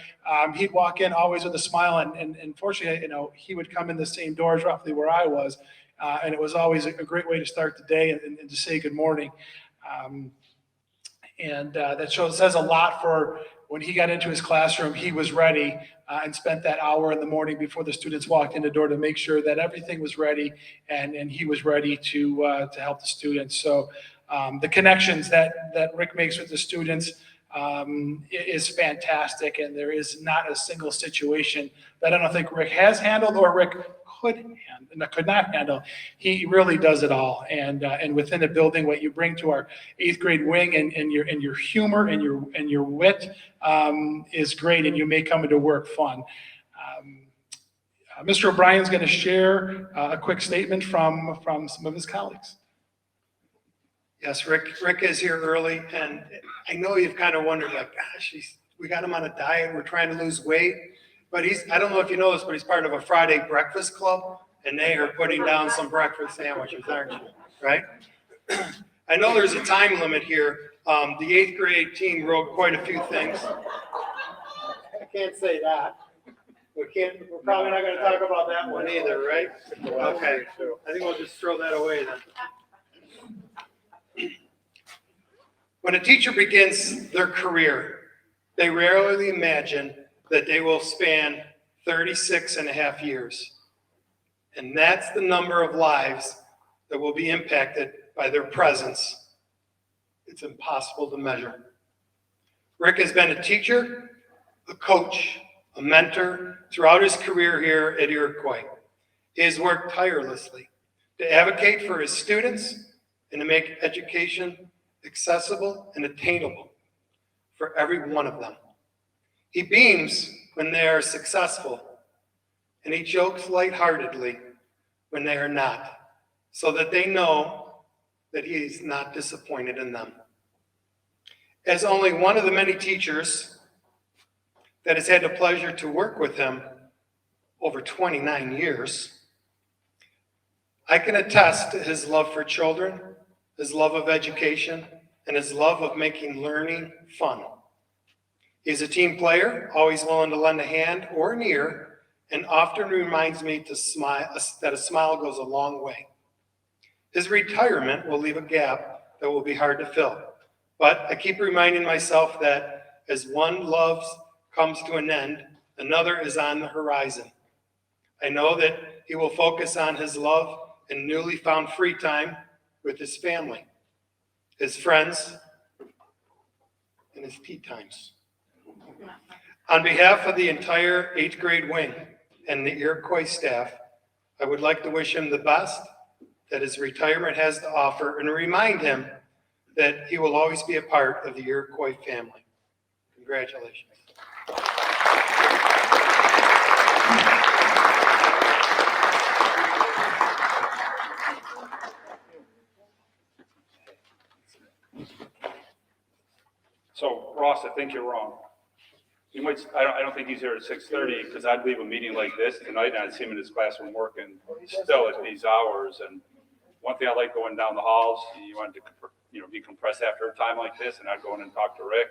he'd walk in always with a smile. And fortunately, he would come in the same doors roughly where I was. And it was always a great way to start the day and to say good morning. That says a lot for when he got into his classroom, he was ready and spent that hour in the morning before the students walked in the door to make sure that everything was ready and he was ready to help the students. So the connections that Rick makes with the students is fantastic, and there is not a single situation that I don't think Rick has handled or Rick could not handle. He really does it all, and within the building, what you bring to our 8th grade wing and your humor and your wit is great, and you make coming to work fun. Mr. O'Brien's going to share a quick statement from some of his colleagues. Yes, Rick is here early, and I know you've kind of wondered, like, gosh, we got him on a diet, we're trying to lose weight, but I don't know if you know this, but he's part of a Friday breakfast club, and they are putting down some breakfast sandwiches, aren't you, right? I know there's a time limit here. The 8th grade team wrote quite a few things. I can't say that. We're probably not going to talk about that one either, right? Okay, I think we'll just throw that away then. When a teacher begins their career, they rarely imagine that they will span 36 and a half years. And that's the number of lives that will be impacted by their presence. It's impossible to measure. Rick has been a teacher, a coach, a mentor throughout his career here at Iroquois. He has worked tirelessly to advocate for his students and to make education accessible and attainable for every one of them. He beams when they are successful, and he jokes lightheartedly when they are not, so that they know that he is not disappointed in them. As only one of the many teachers that has had the pleasure to work with him over 29 years, I can attest to his love for children, his love of education, and his love of making learning fun. He's a team player, always willing to lend a hand or an ear, and often reminds me that a smile goes a long way. His retirement will leave a gap that will be hard to fill, but I keep reminding myself that as one love comes to an end, another is on the horizon. I know that he will focus on his love and newly found free time with his family, his friends, and his tea times. On behalf of the entire 8th grade wing and the Iroquois staff, I would like to wish him the best that his retirement has to offer and remind him that he will always be a part of the Iroquois family. Congratulations. So Ross, I think you're wrong. You might, I don't think he's here at 6:30 because I'd leave a meeting like this tonight and I'd see him in his classroom working still at these hours. And one thing I like going down the halls, you want to, decompress after a time like this, and I'd go in and talk to Rick,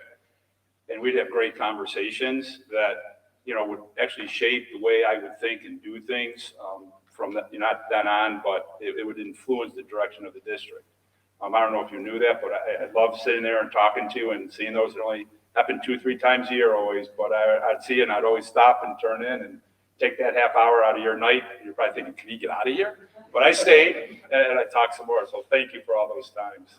and we'd have great conversations that, would actually shape the way I would think and do things from that, not then on, but it would influence the direction of the district. I don't know if you knew that, but I love sitting there and talking to you and seeing those. It only happened 2-3 times a year always, but I'd see it and I'd always stop and turn in and take that half hour out of your night. You're probably thinking, can he get out of here? But I stayed and I talked some more. So thank you for all those times.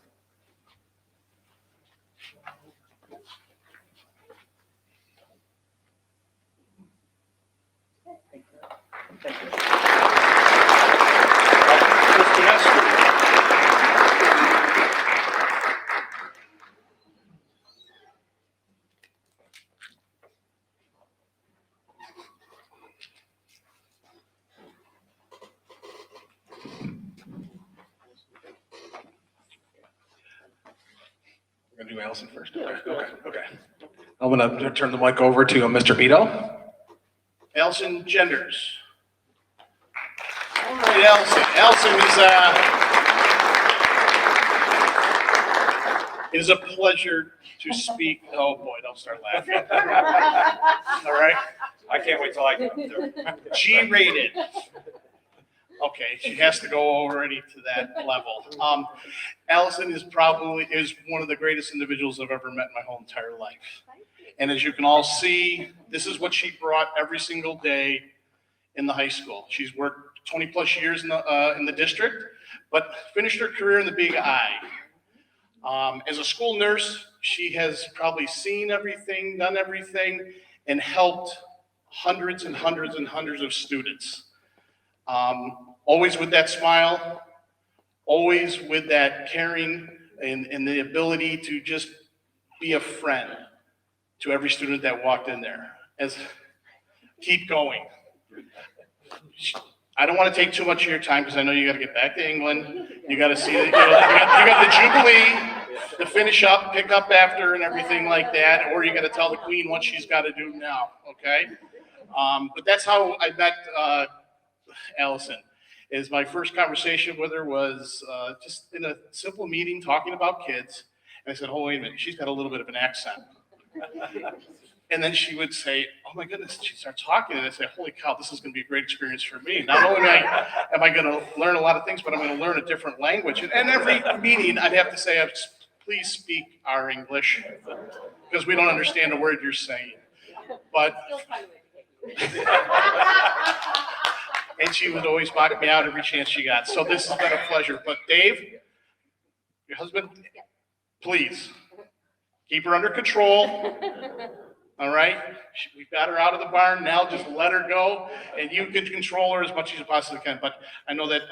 We're gonna do Allison first? Okay. I'm gonna turn the mic over to Mr. Beto. Allison Genders. All right, Allison is a pleasure to speak. Oh boy, don't start laughing. All right. I can't wait till I get up there. G-rated. Okay, she has to go already to that level. Allison is one of the greatest individuals I've ever met in my whole entire life. And as you can all see, this is what she brought every single day in the high school. She's worked 20 plus years in the district, but finished her career in the Big I. As a school nurse, she has probably seen everything, done everything, and helped hundreds and hundreds and hundreds of students. Always with that smile, always with that caring and the ability to just be a friend to every student that walked in there. Keep going. I don't want to take too much of your time because I know you got to get back to England. You got to see you got the Jubilee to finish up, pick up after, and everything like that, or you got to tell the Queen what she's got to do now. Okay, but that's how I met Allison. Is my first conversation with her was just in a simple meeting talking about kids, and I said, "Oh, wait a minute, she's got a little bit of an accent." And then she would say, "Oh my goodness," she'd start talking, and I'd say, "Holy cow, this is going to be a great experience for me. Not only am I going to learn a lot of things, but I'm going to learn a different language." And every meeting, I'd have to say, "Please speak our English, because we don't understand a word you're saying." But and she would always mock me out every chance she got. So this has been a pleasure. But Dave, your husband, please keep her under control. All right? We've got her out of the barn. Now just let her go, and you can control her as much as you possibly can. But I know that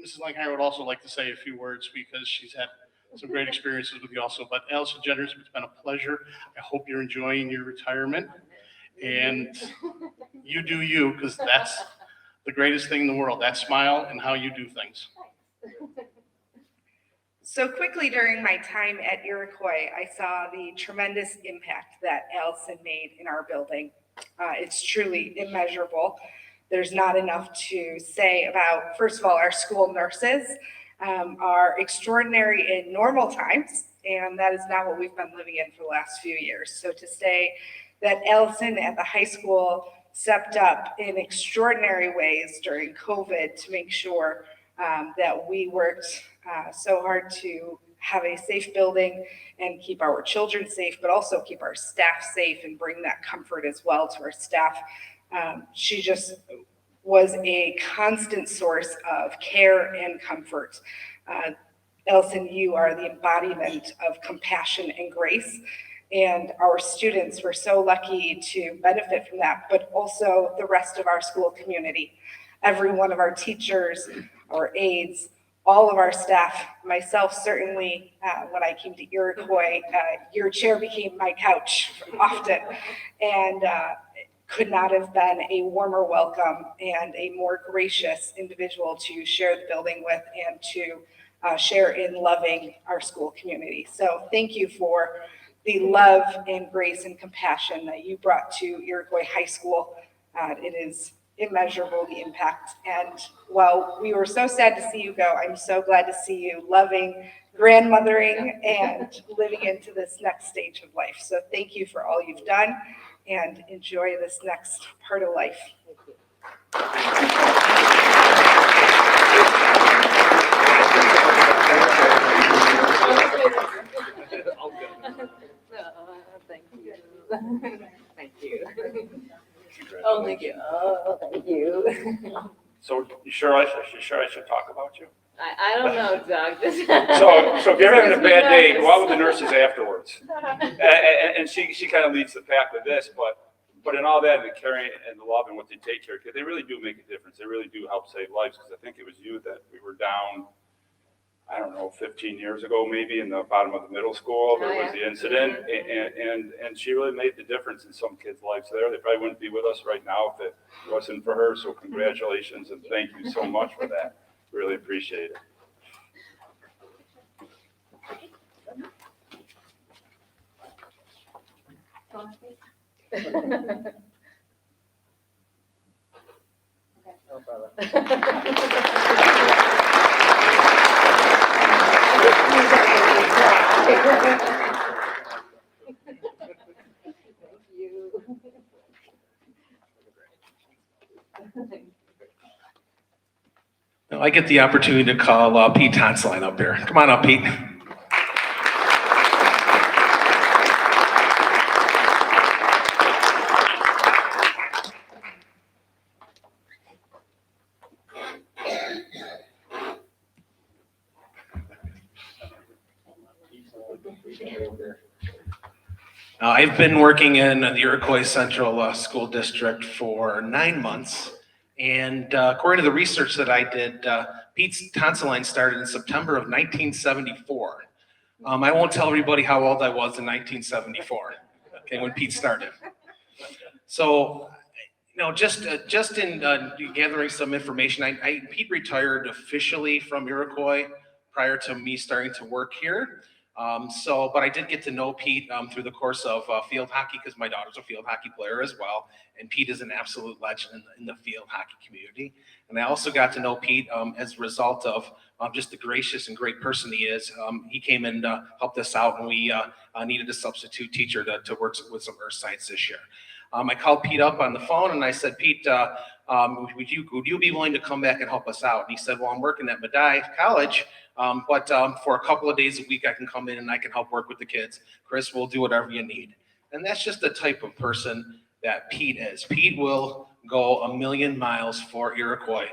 Mrs. Langheimer would also like to say a few words because she's had some great experiences with you also. But Allison Genders, it's been a pleasure. I hope you're enjoying your retirement. And you do you, because that's the greatest thing in the world, that smile and how you do things. So quickly during my time at Iroquois, I saw the tremendous impact that Allison made in our building. It's truly immeasurable. There's not enough to say about, first of all, our school nurses are extraordinary in normal times, and that is not what we've been living in for the last few years. So to say that Allison at the high school stepped up in extraordinary ways during COVID to make sure that we worked so hard to have a safe building and keep our children safe, but also keep our staff safe and bring that comfort as well to our staff. She just was a constant source of care and comfort. Allison, you are the embodiment of compassion and grace. And our students were so lucky to benefit from that, but also the rest of our school community. Every one of our teachers, our aides, all of our staff, myself certainly, when I came to Iroquois, your chair became my couch often, and could not have been a warmer welcome and a more gracious individual to share the building with and to share in loving our school community. So thank you for the love and grace and compassion that you brought to Iroquois High School. It is immeasurable, the impact. And while we were so sad to see you go, I'm so glad to see you loving grandmothering and living into this next stage of life. So thank you for all you've done, and enjoy this next part of life. Thank you. Thank you. Oh, thank you. Oh, thank you. So you sure I should talk about you? I don't know, Doug. So if you're having a bad day, go out with the nurses afterwards. And she kind of leads the pack with this, but in all that, the caring and the love and what they take care of, they really do make a difference. They really do help save lives, because I think it was you that we were down, I don't know, 15 years ago, maybe in the bottom of the middle school. There was the incident, and she really made the difference in some kids' lives there. They probably wouldn't be with us right now if it wasn't for her. So congratulations and thank you so much for that. Really appreciate it. No problem. I get the opportunity to call Pete Tonsillin up here. Come on up, Pete. I've been working in the Iroquois Central School District for 9 months. And according to the research that I did, Pete Tonsillin started in September of 1974. I won't tell everybody how old I was in 1974, okay, when Pete started. So, just in gathering some information, Pete retired officially from Iroquois prior to me starting to work here. But I did get to know Pete through the course of field hockey because my daughter's a field hockey player as well. And Pete is an absolute legend in the field hockey community. And I also got to know Pete as a result of just the gracious and great person he is. He came and helped us out when we needed a substitute teacher to work with some earth science this year. I called Pete up on the phone and I said, Pete, would you be willing to come back and help us out? And he said, well, I'm working at Medaille College, but for a couple of days a week, I can come in and I can help work with the kids. Chris, we'll do whatever you need. And that's just the type of person that Pete is. Pete will go a million miles for Iroquois.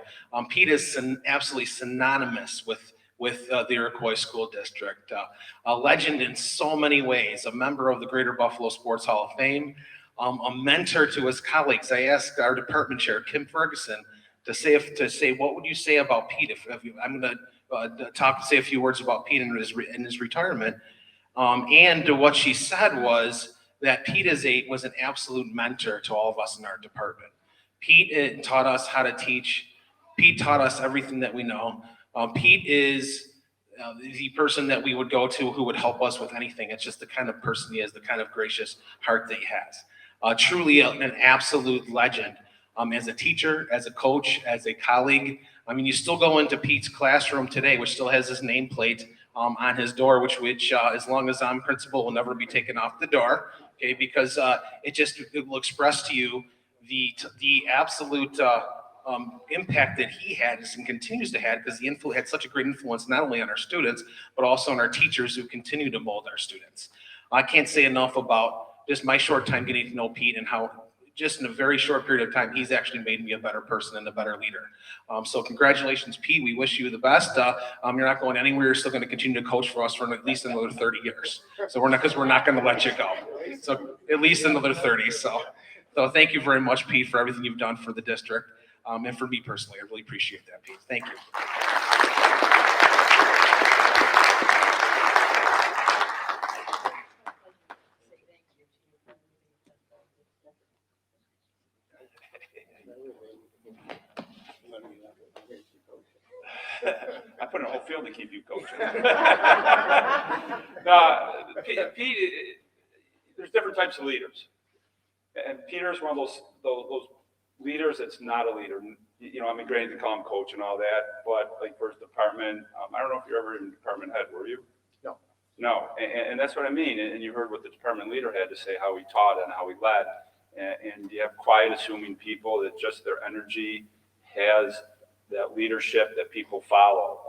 Pete is absolutely synonymous with the Iroquois School District. A legend in so many ways, a member of the Greater Buffalo Sports Hall of Fame, a mentor to his colleagues. I asked our department chair, Kim Ferguson, to say what would you say about Pete? I'm going to say a few words about Pete in his retirement. And what she said was that Pete was an absolute mentor to all of us in our department. Pete taught us how to teach. Pete taught us everything that we know. Pete is the person that we would go to who would help us with anything. It's just the kind of person he is, the kind of gracious heart that he has. Truly an absolute legend as a teacher, as a coach, as a colleague. I mean, you still go into Pete's classroom today, which still has his nameplate on his door, which as long as I'm principal, will never be taken off the door, okay? Because it will express to you the absolute impact that he had and continues to have, because he had such a great influence not only on our students, but also on our teachers who continue to mold our students. I can't say enough about just my short time getting to know Pete and how just in a very short period of time, he's actually made me a better person and a better leader. So congratulations, Pete. We wish you the best. You're not going anywhere. You're still going to continue to coach for us for at least another 30 years. So we're not going to let you go. So at least another 30. So thank you very much, Pete, for everything you've done for the district. And for me personally, I really appreciate that, Pete. Thank you. I put in a whole field to keep you coaching. Pete, there's different types of leaders. And Peter's one of those leaders that's not a leader. I mean, granted, to call him coach and all that, but like for his department, I don't know if you're ever in department head, were you? No, and that's what I mean. And you heard what the department leader had to say, how he taught and how he led. And you have quiet, assuming people that just their energy has that leadership that people follow.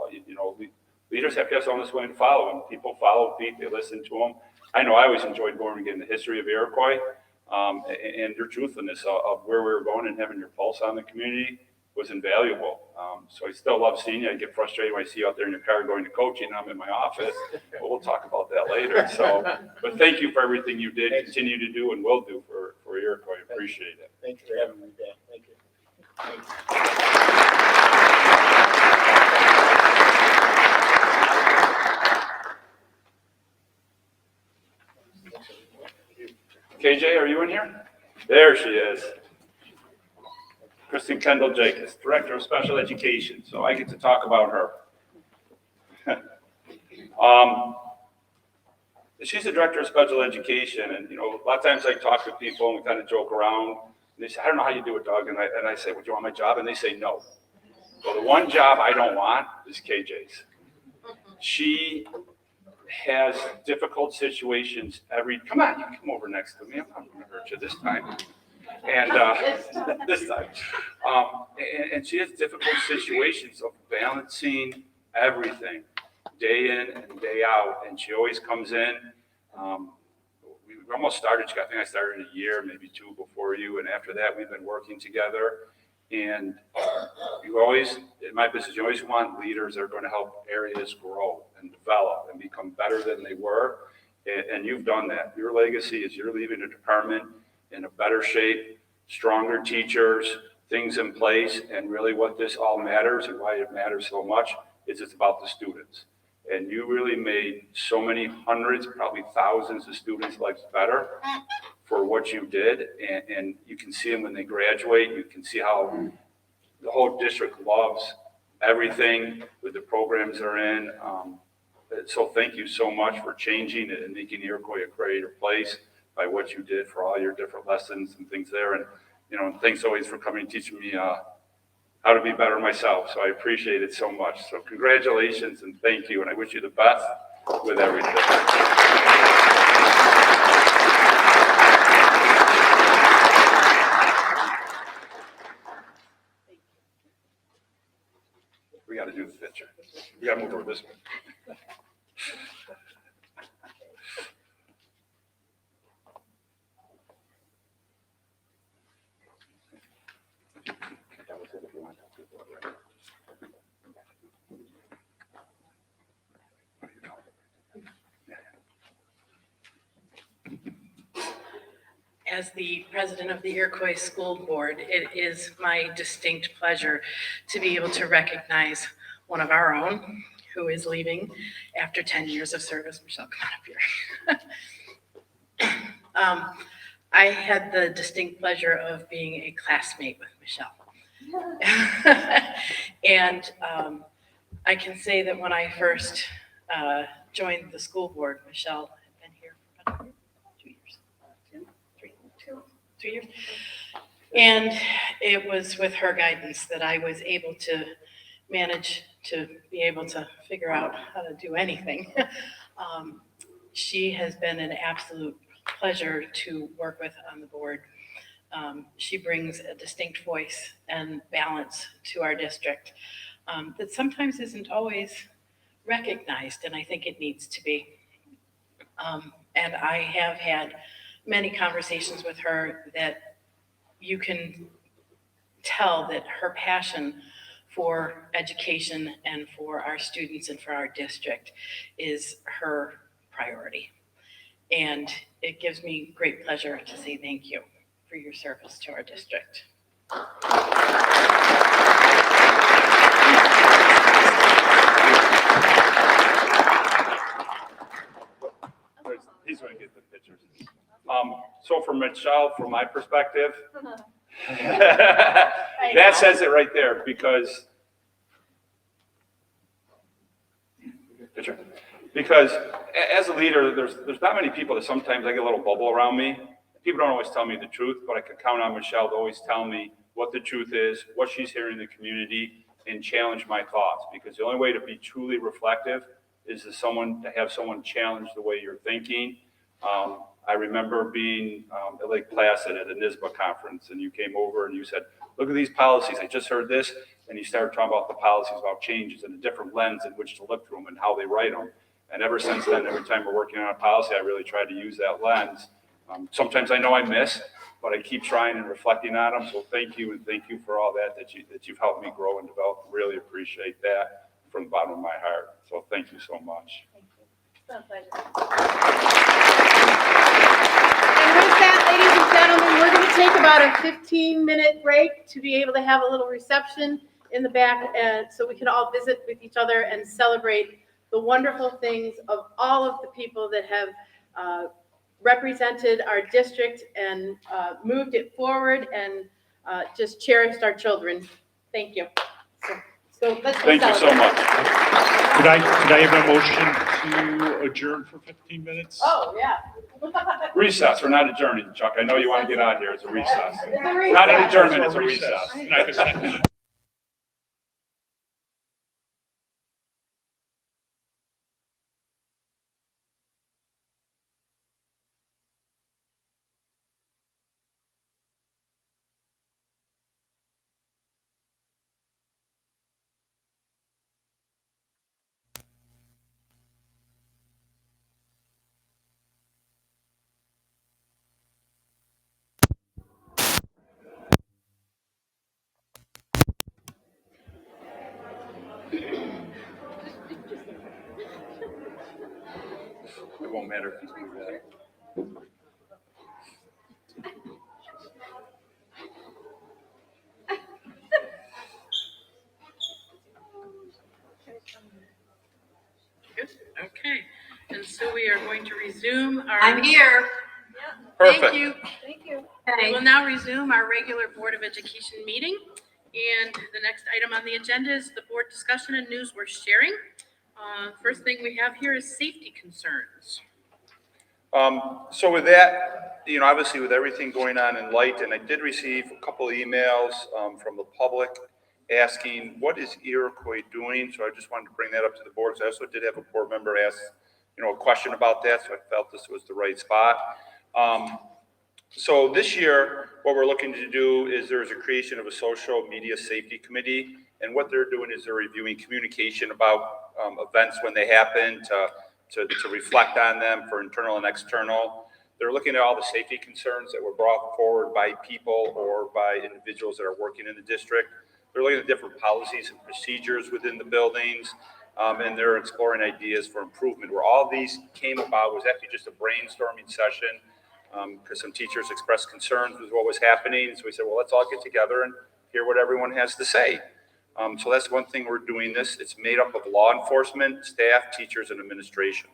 Leaders have to have someone that's willing to follow them. People follow Pete, they listen to him. I know I always enjoyed going and getting the history of Iroquois and your truthfulness of where we were going and having your pulse on the community was invaluable. So I still love seeing you. I get frustrated when I see you out there in your car going to coaching. I'm in my office, but we'll talk about that later. But thank you for everything you did, continue to do, and will do for Iroquois. I appreciate it. Thank you for having me, Dan. Thank you. KJ, are you in here? There she is. Kristen Kendall Jacobs, Director of Special Education. So I get to talk about her. She's the Director of Special Education. And, a lot of times I talk to people and we kind of joke around. And they say, I don't know how you do it, Doug. And I say, well, do you want my job? And they say, no. Well, the one job I don't want is KJ's. She has difficult situations come on, you can come over next to me. I'm not going to hurt you this time. And this time. And she has difficult situations of balancing everything day in and day out. And she always comes in. We almost started, I think I started a year, maybe two before you. And after that, we've been working together. And you always, in my business, you always want leaders that are going to help areas grow and develop and become better than they were. And you've done that. Your legacy is you're leaving the department in a better shape, stronger teachers, things in place. And really what this all matters and why it matters so much is it's about the students. And you really made so many hundreds, probably thousands of students' lives better for what you did. And you can see them when they graduate. You can see how the whole district loves everything with the programs they're in. So thank you so much for changing it and making Iroquois a greater place by what you did for all your different lessons and things there. And, and thanks always for coming and teaching me how to be better myself. So I appreciate it so much. So congratulations and thank you. And I wish you the best with everything. We got to do the picture. We got to move over this way. As the president of the Iroquois School Board, it is my distinct pleasure to be able to recognize one of our own who is leaving after 10 years of service. Michelle, come on up here. I had the distinct pleasure of being a classmate with Michelle. And I can say that when I first joined the school board, Michelle had been here for about 2 years. 3 years. And it was with her guidance that I was able to manage to be able to figure out how to do anything. She has been an absolute pleasure to work with on the board. She brings a distinct voice and balance to our district that sometimes isn't always recognized, and I think it needs to be. And I have had many conversations with her that you can tell that her passion for education and for our students and for our district is her priority. And it gives me great pleasure to say thank you for your service to our district. He's going to get the pictures. So for Michelle, from my perspective, that says it right there because as a leader, there's not many people that sometimes I get a little bubble around me. People don't always tell me the truth, but I can count on Michelle to always tell me what the truth is, what she's hearing in the community, and challenge my thoughts. Because the only way to be truly reflective is to have someone challenge the way you're thinking. I remember being at Lake Placid at a NISBA conference, and you came over and you said, look at these policies. I just heard this. And you started talking about the policies, about changes and a different lens in which to look through them and how they write them. And ever since then, every time we're working on a policy, I really try to use that lens. Sometimes I know I miss, but I keep trying and reflecting on them. So thank you, and thank you for all that you've helped me grow and develop. Really appreciate that from the bottom of my heart. So thank you so much. Thank you. It's been a pleasure. And with that, ladies and gentlemen, we're going to take about a 15-minute break to be able to have a little reception in the back, so we can all visit with each other and celebrate the wonderful things of all of the people that have represented our district and moved it forward and just cherished our children. Thank you. So let's go Thank you so much. Could I have a motion to adjourn for 15 minutes? Oh, yeah. Recess. We're not adjourning, Chuck. I know you want to get out here. It's a recess. It's a recess. Not an adjournment, it's a recess. matter if you do that. Good, okay. And so we are going to resume our. I'm here. Thank Perfect. you. Thank you. We will now resume our regular Board of Education meeting. And the next item on the agenda is the board discussion and news worth sharing. First thing we have here is safety concerns. So with that, obviously with everything going on in light, and I did receive a couple of emails from the public asking, what is Iroquois doing? So I just wanted to bring that up to the board. So I also did have a board member ask, a question about that, so I felt this was the right spot. So this year, what we're looking to do is there's a creation of a social media safety committee, and what they're doing is they're reviewing communication about events when they happen to reflect on them for internal and external. They're looking at all the safety concerns that were brought forward by people or by individuals that are working in the district. They're looking at different policies and procedures within the buildings, and they're exploring ideas for improvement. Where all these came about was actually just a brainstorming session, because some teachers expressed concerns with what was happening. So we said, well, let's all get together and hear what everyone has to say. So that's one thing we're doing this. It's made up of law enforcement, staff, teachers, and administration.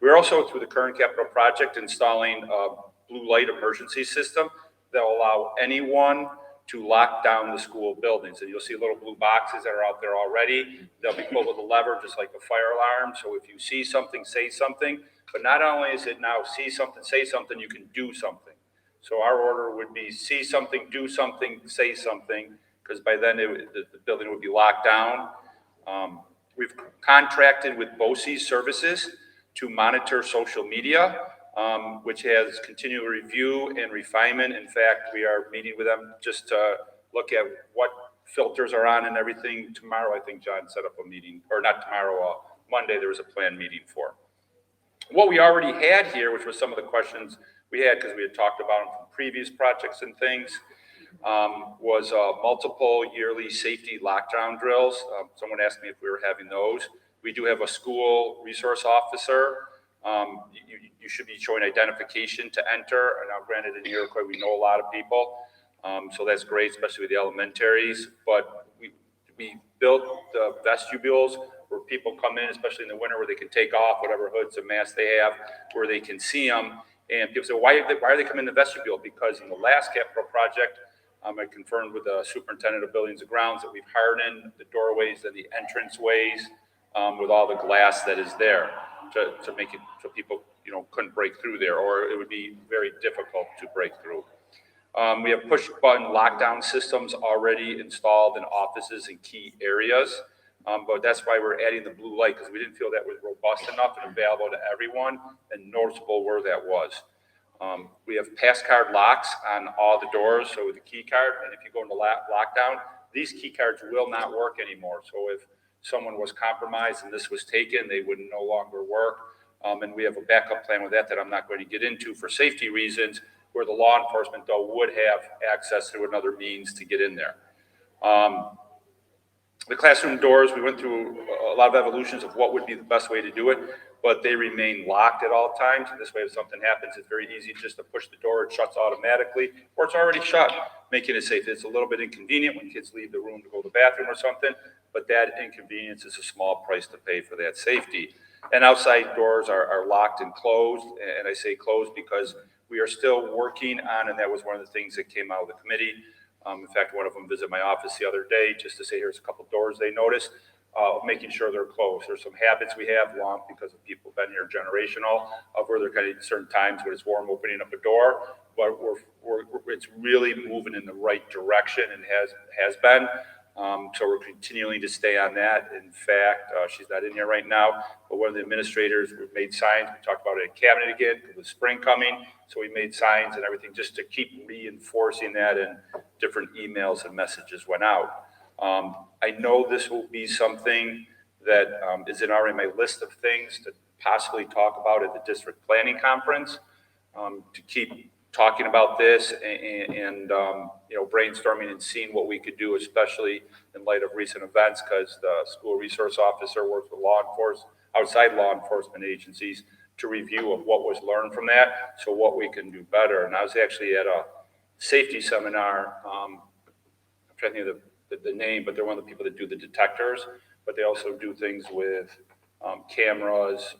We're also, through the current capital project, installing a blue light emergency system that will allow anyone to lock down the school buildings. And you'll see little blue boxes that are out there already. They'll be pulled with a lever, just like a fire alarm. So if you see something, say something. But not only is it now see something, say something, you can do something. So our order would be see something, do something, say something, because by then the building would be locked down. We've contracted with BOE services to monitor social media, which has continual review and refinement. In fact, we are meeting with them just to look at what filters are on and everything. Tomorrow, I think John set up a meeting, or not tomorrow, Monday, there was a planned meeting for. What we already had here, which was some of the questions we had, because we had talked about them from previous projects and things, was multiple yearly safety lockdown drills. Someone asked me if we were having those. We do have a school resource officer. You should be showing identification to enter. Now, granted, in Iroquois, we know a lot of people, so that's great, especially with the elementaries. But we built the vestibules where people come in, especially in the winter, where they can take off whatever hoods and masks they have, where they can see them. And people say, why are they coming in the vestibule? Because in the last capital project, I confirmed with the superintendent of buildings and grounds that we've hardened the doorways and the entranceways with all the glass that is there to make it so people couldn't break through there, or it would be very difficult to break through. We have push button lockdown systems already installed in offices and key areas, but that's why we're adding the blue light, because we didn't feel that was robust enough and available to everyone and noticeable where that was. We have pass card locks on all the doors, so with the key card, and if you go into lockdown, these key cards will not work anymore. So if someone was compromised and this was taken, they would no longer work. And we have a backup plan with that I'm not going to get into for safety reasons, where the law enforcement, though, would have access to another means to get in there. The classroom doors, we went through a lot of evolutions of what would be the best way to do it, but they remain locked at all times. And this way, if something happens, it's very easy just to push the door. It shuts automatically, or it's already shut, making it safe. It's a little bit inconvenient when kids leave the room to go to the bathroom or something, but that inconvenience is a small price to pay for that safety. And outside doors are locked and closed, and I say closed because we are still working on, and that was one of the things that came out of the committee. In fact, one of them visited my office the other day just to say, here's a couple doors they noticed, making sure they're closed. There's some habits we have long because of people been here generational, of where they're kind of certain times when it's warm opening up a door, but it's really moving in the right direction and has been. So we're continuing to stay on that. In fact, she's not in here right now, but one of the administrators made signs. We talked about it at cabinet again, with spring coming. So we made signs and everything just to keep reinforcing that, and different emails and messages went out. I know this will be something that is in my list of things to possibly talk about at the district planning conference, to keep talking about this and brainstorming and seeing what we could do, especially in light of recent events, because the school resource officer works with outside law enforcement agencies to review of what was learned from that, so what we can do better. And I was actually at a safety seminar, I'm trying to think of the name, but they're one of the people that do the detectors, but they also do things with cameras,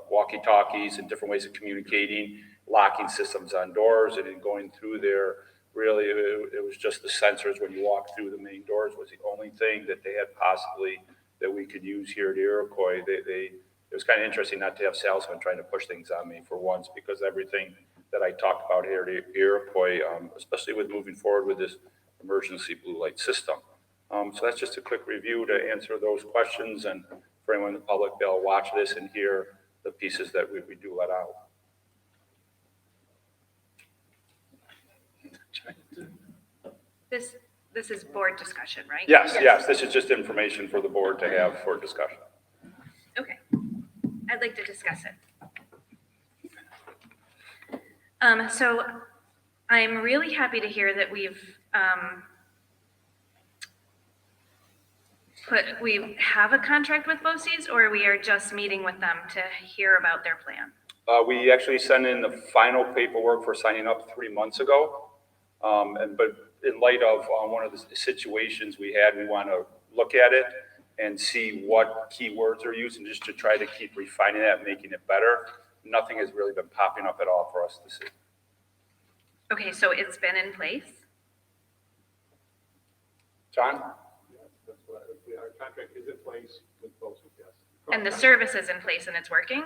walkie-talkies and different ways of communicating, locking systems on doors, and in going through there, really, it was just the sensors when you walk through the main doors was the only thing that they had possibly that we could use here at Iroquois. It was kind of interesting not to have salesmen trying to push things on me for once, because everything that I talked about here at Iroquois, especially with moving forward with this emergency blue light system. So that's just a quick review to answer those questions, and for anyone in the public, they'll watch this and hear the pieces that we do let out. This is board discussion, right? Yes, this is just information for the board to have for discussion. Okay, I'd like to discuss it. So I'm really happy to hear that we have a contract with BOCES, or we are just meeting with them to hear about their plan? We actually sent in the final paperwork for signing up 3 months ago. But in light of one of the situations we had, we want to look at it and see what keywords are used, and just to try to keep refining that, making it better. Nothing has really been popping up at all for us to see. Okay, so it's been in place? John? That's what our contract is in place with both, yes. And the service is in place and it's working?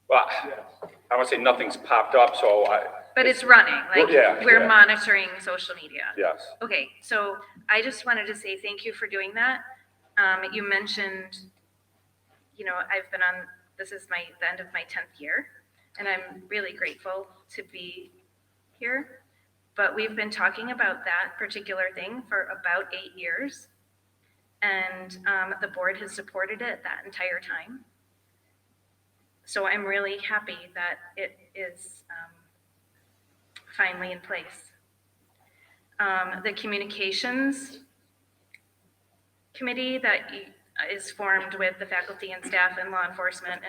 Well, I want to say nothing's popped up, so But it's running, like, Yeah, we're yeah. monitoring social media? Yes. Okay, so I just wanted to say thank you for doing that. You mentioned, I've been on, this is the end of my 10th year, and I'm really grateful to be here. But we've been talking about that particular thing for about 8 years, and the board has supported it that entire time. So I'm really happy that it is finally in place. The communications committee that is formed with the faculty and staff and law enforcement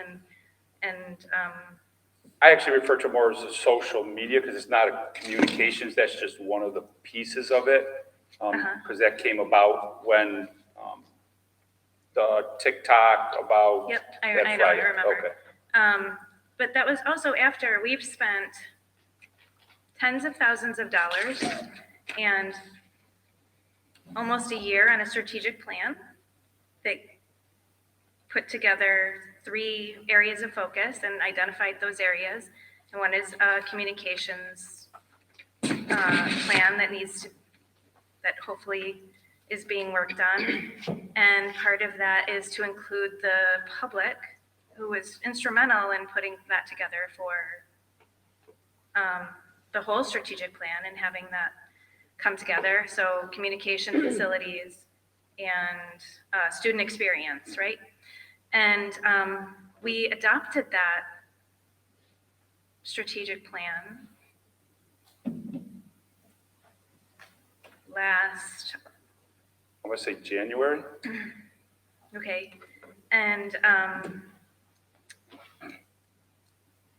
and I actually refer to it more as a social media, because it's not a communications, that's just one of the pieces of it. Because that came about when the TikTok about. Yep, I that know, I Friday. remember. Okay. But that was also after we've spent tens of thousands of dollars and almost a year on a strategic plan that put together 3 areas of focus and identified those areas. And one is a communications plan that hopefully is being worked on. And part of that is to include the public, who was instrumental in putting that together for the whole strategic plan and having that come together. So communication facilities and student experience, right? And we adopted that strategic plan last, I'm going to say January. okay, and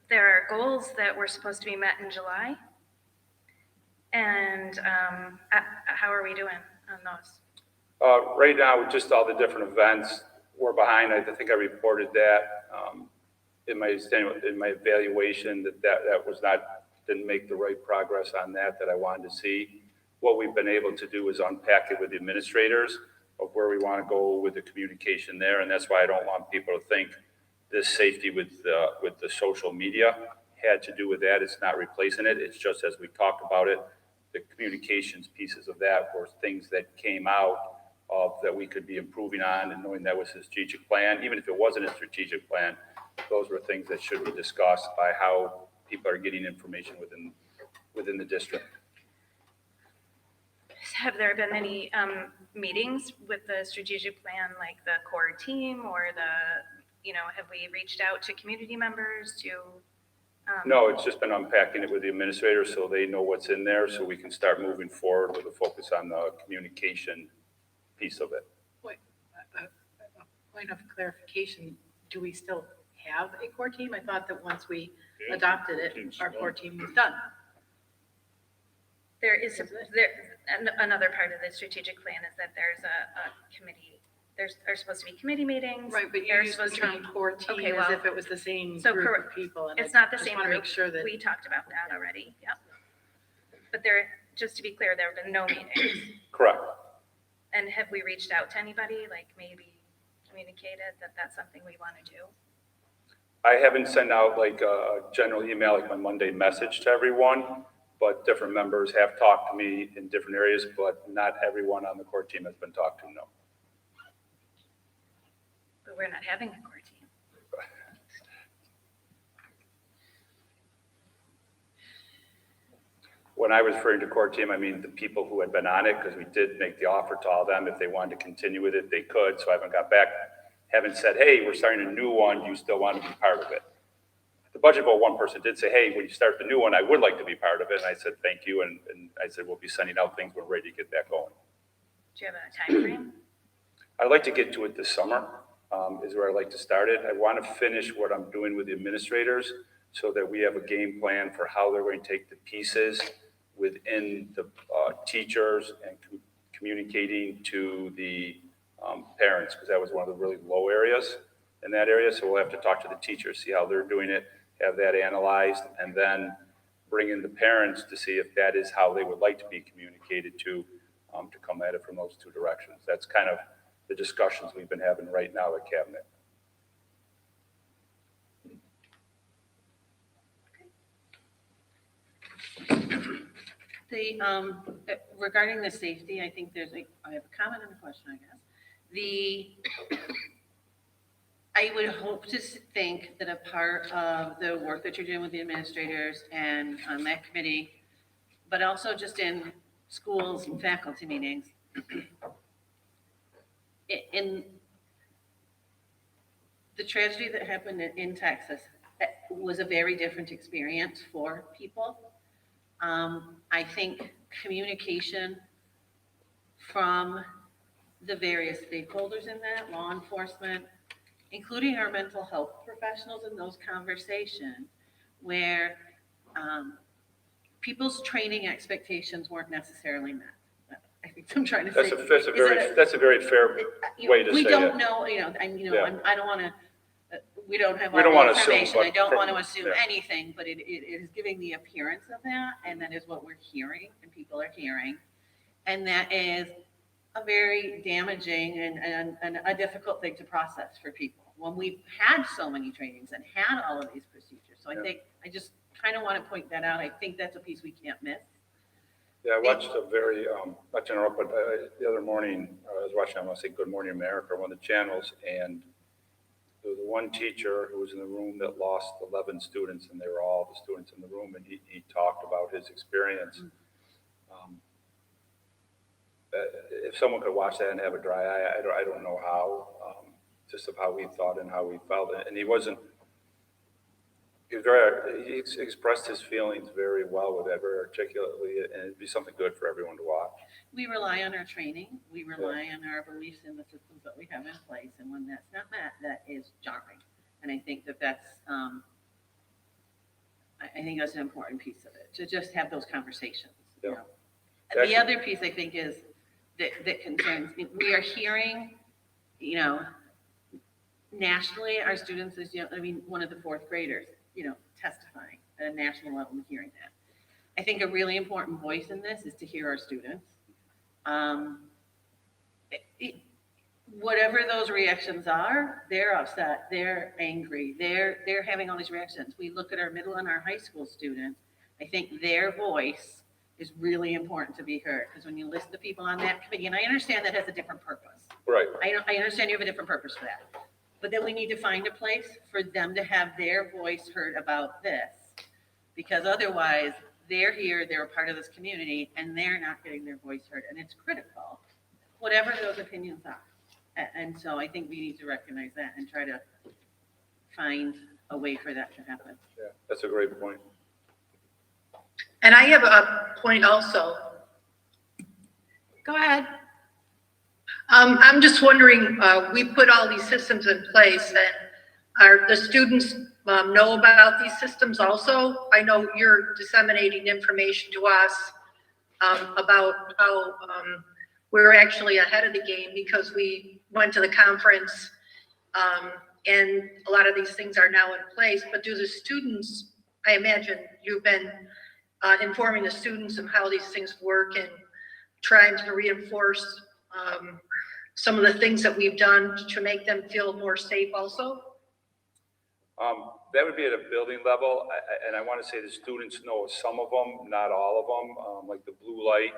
there are goals that were supposed to be met in July. And how are we doing on those? Right now, with just all the different events, we're behind. I think I reported that in my evaluation that was didn't make the right progress on that I wanted to see. What we've been able to do is unpack it with the administrators of where we want to go with the communication there, and that's why I don't want people to think this safety with the social media had to do with that. It's not replacing it. It's just, as we talked about it, the communications pieces of that were things that came out of that we could be improving on, and knowing that was a strategic plan. Even if it wasn't a strategic plan, those were things that should be discussed by how people are getting information within the district. Have there been any meetings with the strategic plan, like the core team or have we reached out to community members to? No, it's just been unpacking it with the administrators so they know what's in there, so we can start moving forward with a focus on the communication piece of it. Point of clarification, do we still have a core team? I thought that once we adopted it, our core team was done. There is, another part of the strategic plan is that there's a committee, are supposed to be committee meetings. Right, but you There's used the supposed to term be- core team Okay, as well, if it was the same so group correct. of people. And It's I not the just same want to group. make sure that. We talked about that already, yep. But there, just to be clear, there have been no meetings. Correct. And have we reached out to anybody, like maybe communicated that that's something we want to do? I haven't sent out like a general email, like my Monday message to everyone, but different members have talked to me in different areas, but not everyone on the core team has been talked to, no. But we're not having a core team. When I was referring to core team, I mean the people who had been on it, because we did make the offer to all them. If they wanted to continue with it, they could. So I haven't got back, haven't said, hey, we're starting a new one. Do you still want to be part of it? The budget vote, one person did say, hey, when you start the new one, I would like to be part of it. And I said, thank you. And I said, we'll be sending out things. We're ready to get that going. Do you have a time frame? I'd like to get to it this summer, is where I'd like to start it. I want to finish what I'm doing with the administrators so that we have a game plan for how they're going to take the pieces within the teachers and communicating to the parents, because that was one of the really low areas in that area. So we'll have to talk to the teachers, see how they're doing it, have that analyzed, and then bring in the parents to see if that is how they would like to be communicated to come at it from those two directions. That's kind of the discussions we've been having right now at Cabinet. Regarding the safety, I think I have a comment and a question, I guess. I would hope to think that a part of the work that you're doing with the administrators and on that committee, but also just in schools and faculty meetings, in the tragedy that happened in Texas, that was a very different experience for people. I think communication from the various stakeholders in that, law enforcement, including our mental health professionals in those conversations, where people's training expectations weren't necessarily met. I think I'm trying to say. That's a very fair way to say it. We don't know, Yeah. I don't want to, we don't have We don't all wanna the assume, information. I but don't from- want to assume yeah. anything, but it is giving the appearance of that, and that is what we're hearing and people are hearing. And that is a very damaging and a difficult thing to process for people when we've had so many trainings and had all of these procedures. So I Yeah. think, I just kind of want to point that out. I think that's a piece we can't miss. Yeah, I watched a very, not to interrupt, but the other morning, I was watching, I want to say Good Morning America, one of the channels, and there was one teacher who was in the room that lost 11 students, and they were all the students in the room, and he talked about his experience. If someone could watch that and have a dry eye, I don't know how, just of how he thought and how he felt. And he expressed his feelings very well with that, very articulately, and it'd be something good for everyone to watch. We rely on our training, we rely on our beliefs in the systems that we have in place, and when that's not met, that is jarring. And I think that's, I think that's an important piece of it, to just have those conversations, you know. Actually- The other piece I think is, that concerns, we are hearing, nationally, our students is, one of the fourth graders, testifying at a national level and hearing that. I think a really important voice in this is to hear our students. Whatever those reactions are, they're upset, they're angry, they're having all these reactions. We look at our middle and our high school students, I think their voice is really important to be heard, because when you list the people on that committee, and I understand that has a different purpose. Right. I understand you have a different purpose for that. But then we need to find a place for them to have their voice heard about this. Because otherwise, they're here, they're a part of this community, and they're not getting their voice heard. And it's critical, whatever those opinions are. And so I think we need to recognize that and try to find a way for that to happen. Yeah, that's a great point. And I have a point also. Go ahead. I'm just wondering, we put all these systems in place, and are the students know about these systems also? I know you're disseminating information to us about how we're actually ahead of the game because we went to the conference, and a lot of these things are now in place. But do the students, I imagine you've been informing the students of how these things work and trying to reinforce some of the things that we've done to make them feel more safe also? That would be at a building level, and I want to say the students know some of them, not all of them, like the blue light.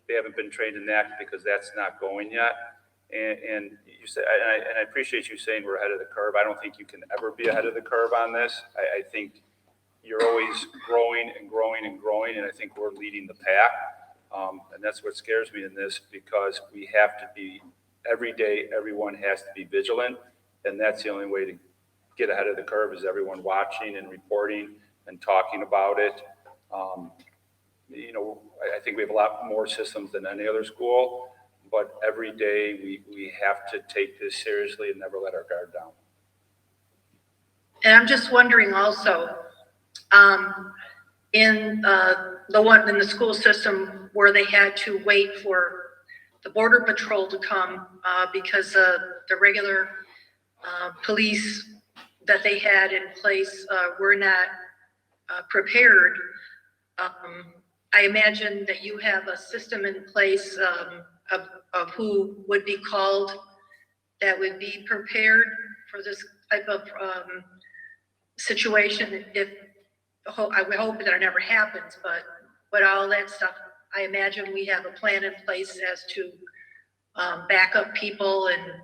They haven't been trained in that because that's not going yet. And you say, and I appreciate you saying we're ahead of the curve. I don't think you can ever be ahead of the curve on this. I think you're always growing and growing and growing, and I think we're leading the pack. And that's what scares me in this, because we have to be, every day, everyone has to be vigilant, and that's the only way to get ahead of the curve, is everyone watching and reporting and talking about it. You know, I think we have a lot more systems than any other school, but every day we have to take this seriously and never let our guard down. And I'm just wondering also, in the school system where they had to wait for the border patrol to come because the regular police that they had in place were not prepared. I imagine that you have a system in place of who would be called that would be prepared for this type of situation. I would hope that it never happens, but all that stuff, I imagine we have a plan in place as to back up people and.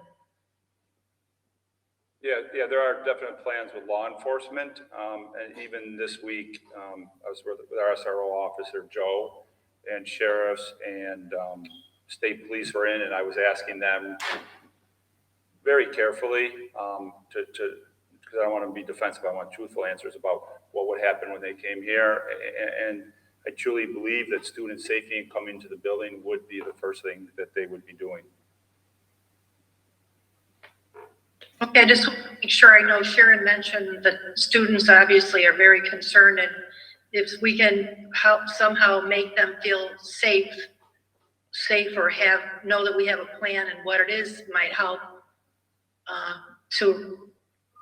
Yeah, there are definite plans with law enforcement. And even this week, I was with our SRO officer, Joe, and sheriffs and state police were in, and I was asking them very carefully because I don't want to be defensive. I want truthful answers about what would happen when they came here. And I truly believe that student safety and coming to the building would be the first thing that they would be doing. Okay, I just want to make sure I know Sharon mentioned that students obviously are very concerned, and if we can help somehow make them feel safe or know that we have a plan and what it is might help to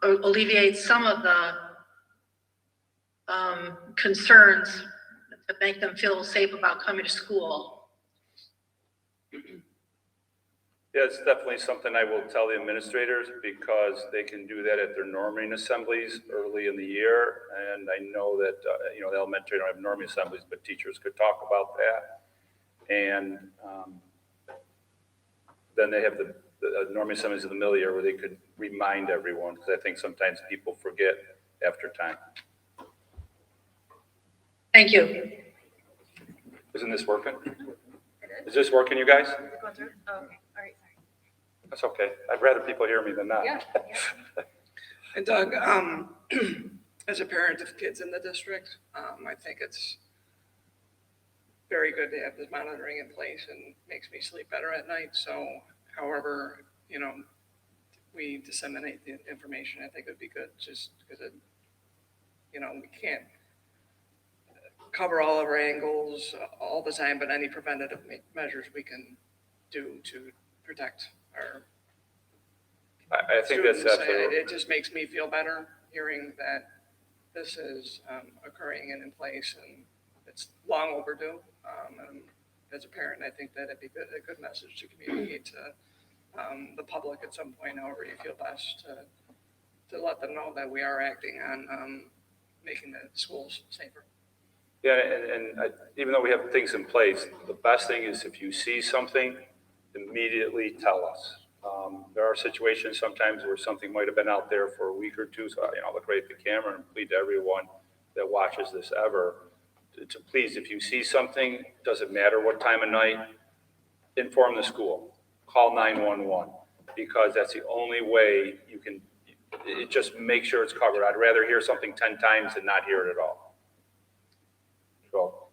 alleviate some of the concerns that make them feel safe about coming to school. Yeah, it's definitely something I will tell the administrators, because they can do that at their norming assemblies early in the year. And I know that, you know, the elementary don't have norming assemblies, but teachers could talk about that. And then they have the norming assemblies in the middle of the year where they could remind everyone, because I think sometimes people forget after time. Thank you. Isn't this working? Is this working, you guys? Is it going through? Oh, okay, all right, sorry. That's okay. I'd rather people hear me than not. Yeah. And Doug, as a parent of kids in the district, I think it's very good to have this monitoring in place and makes me sleep better at night. So however, you know, we disseminate the information, I think it would be good, just because it, you know, we can't cover all of our angles all the time, but any preventative measures we can do to protect our I think that's students. absolutely. It just makes me feel better hearing that this is occurring and in place, and it's long overdue. And as a parent, I think that it'd be a good message to communicate to the public at some point, however you feel best, to let them know that we are acting on making the schools safer. Yeah, and even though we have things in place, the best thing is if you see something, immediately tell us. There are situations sometimes where something might have been out there for a week or two, so you know, I'll look right at the camera and plead to everyone that watches this ever to please, if you see something, doesn't matter what time of night, inform the school, call 911, because that's the only way you can, it just make sure it's covered. I'd rather hear something 10 times than not hear it at all. So.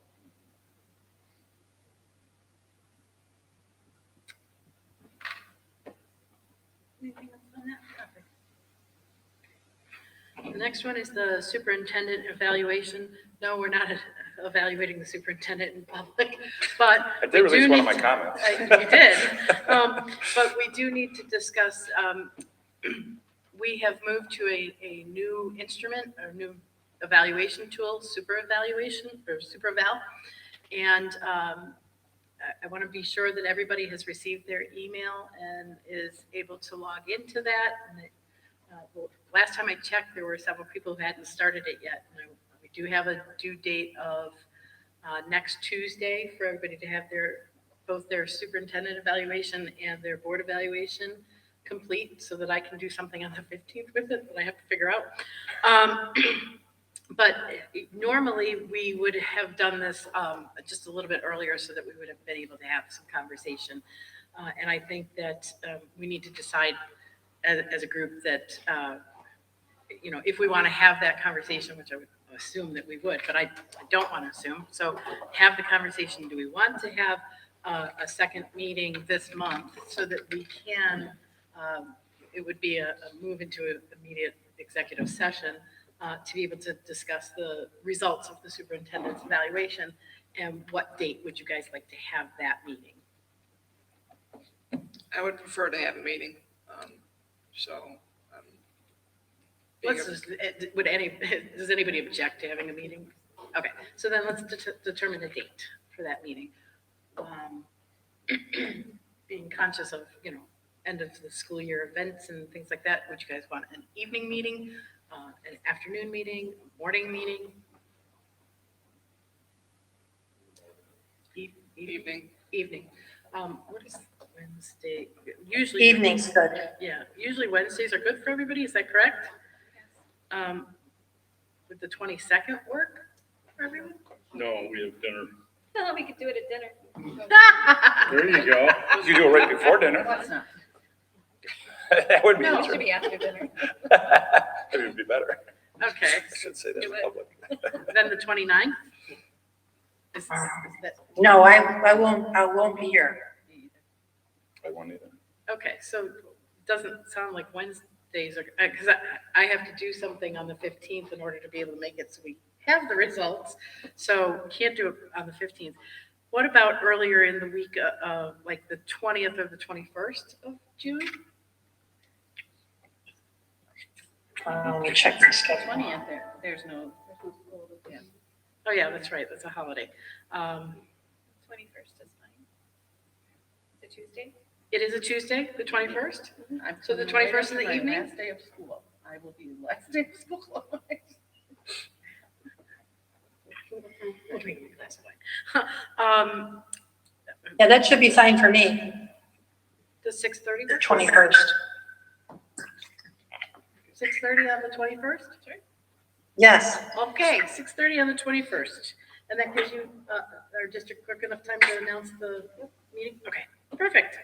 The next one is the superintendent evaluation. No, we're not evaluating the superintendent in public, but. I did we do release one of need my to- comments. You did. But we do need to discuss, we have moved to a new instrument, a new evaluation tool, super evaluation, or super eval. And I want to be sure that everybody has received their email and is able to log into that. And well, last time I checked, there were several people who hadn't started it yet. And we do have a due date of next Tuesday for everybody to have both their superintendent evaluation and their board evaluation complete, so that I can do something on the 15th with it that I have to figure out. But normally, we would have done this just a little bit earlier so that we would have been able to have some conversation. And I think that we need to decide as a group that, if we want to have that conversation, which I would assume that we would, but I don't want to assume. So have the conversation, do we want to have a second meeting this month so that we can, it would be a move into an immediate executive session to be able to discuss the results of the superintendent's evaluation, and what date would you guys like to have that meeting? I would prefer to have a meeting, Does anybody object to having a meeting? Okay, so then let's determine a date for that meeting. Being conscious of, end of the school year events and things like that, would you guys want an evening meeting, an afternoon meeting, a morning meeting? evening. Evening. What is Wednesday? Usually. Evening's good. Yeah, usually Wednesdays are good for everybody, is that correct? Would the 22nd work for everyone? No, we have dinner. Oh, we could do it at dinner. There you go. You do it right before dinner. What's not? That would be No, it easier. should be after dinner. It would be better. Okay, I should say that in Do it. public. then the 29th? Is that? No, I won't be here. I won't either. Okay, so doesn't sound like Wednesdays are, because I have to do something on the 15th in order to be able to make it so we have the results. So can't do it on the 15th. What about earlier in the week, like the 20th or the 21st of June? Let me check the schedule. 20th, there's no. Oh, yeah, that's right, that's a holiday. 21st is fine. It's a Tuesday? It is a Tuesday, the 21st? I'm So the coming 21st in the up to my evening? Last day of school. I will be the last day of school. We'll drink a glass of wine. Yeah, that should be fine for me, The 6:30? the 21st. 6:30 on the 21st? Yes. Okay, 6:30 on the 21st. And that gives you, our district clerk enough time to announce the meeting? Okay, perfect.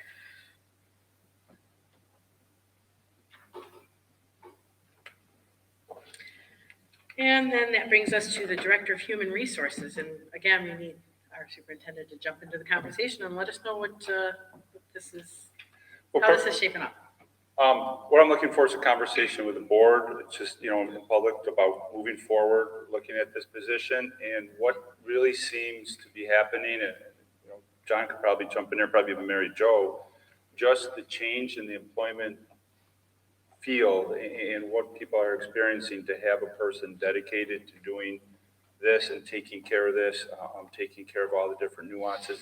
And then that brings us to the Director of Human Resources. And again, we need our superintendent to jump into the conversation and let us know what this is, how this is shaping up. What I'm looking for is a conversation with the board. It's just, in public about moving forward, looking at this position and what really seems to be happening. And, John could probably jump in there, probably even Mary Jo, just the change in the employment field and what people are experiencing to have a person dedicated to doing this and taking care of this, taking care of all the different nuances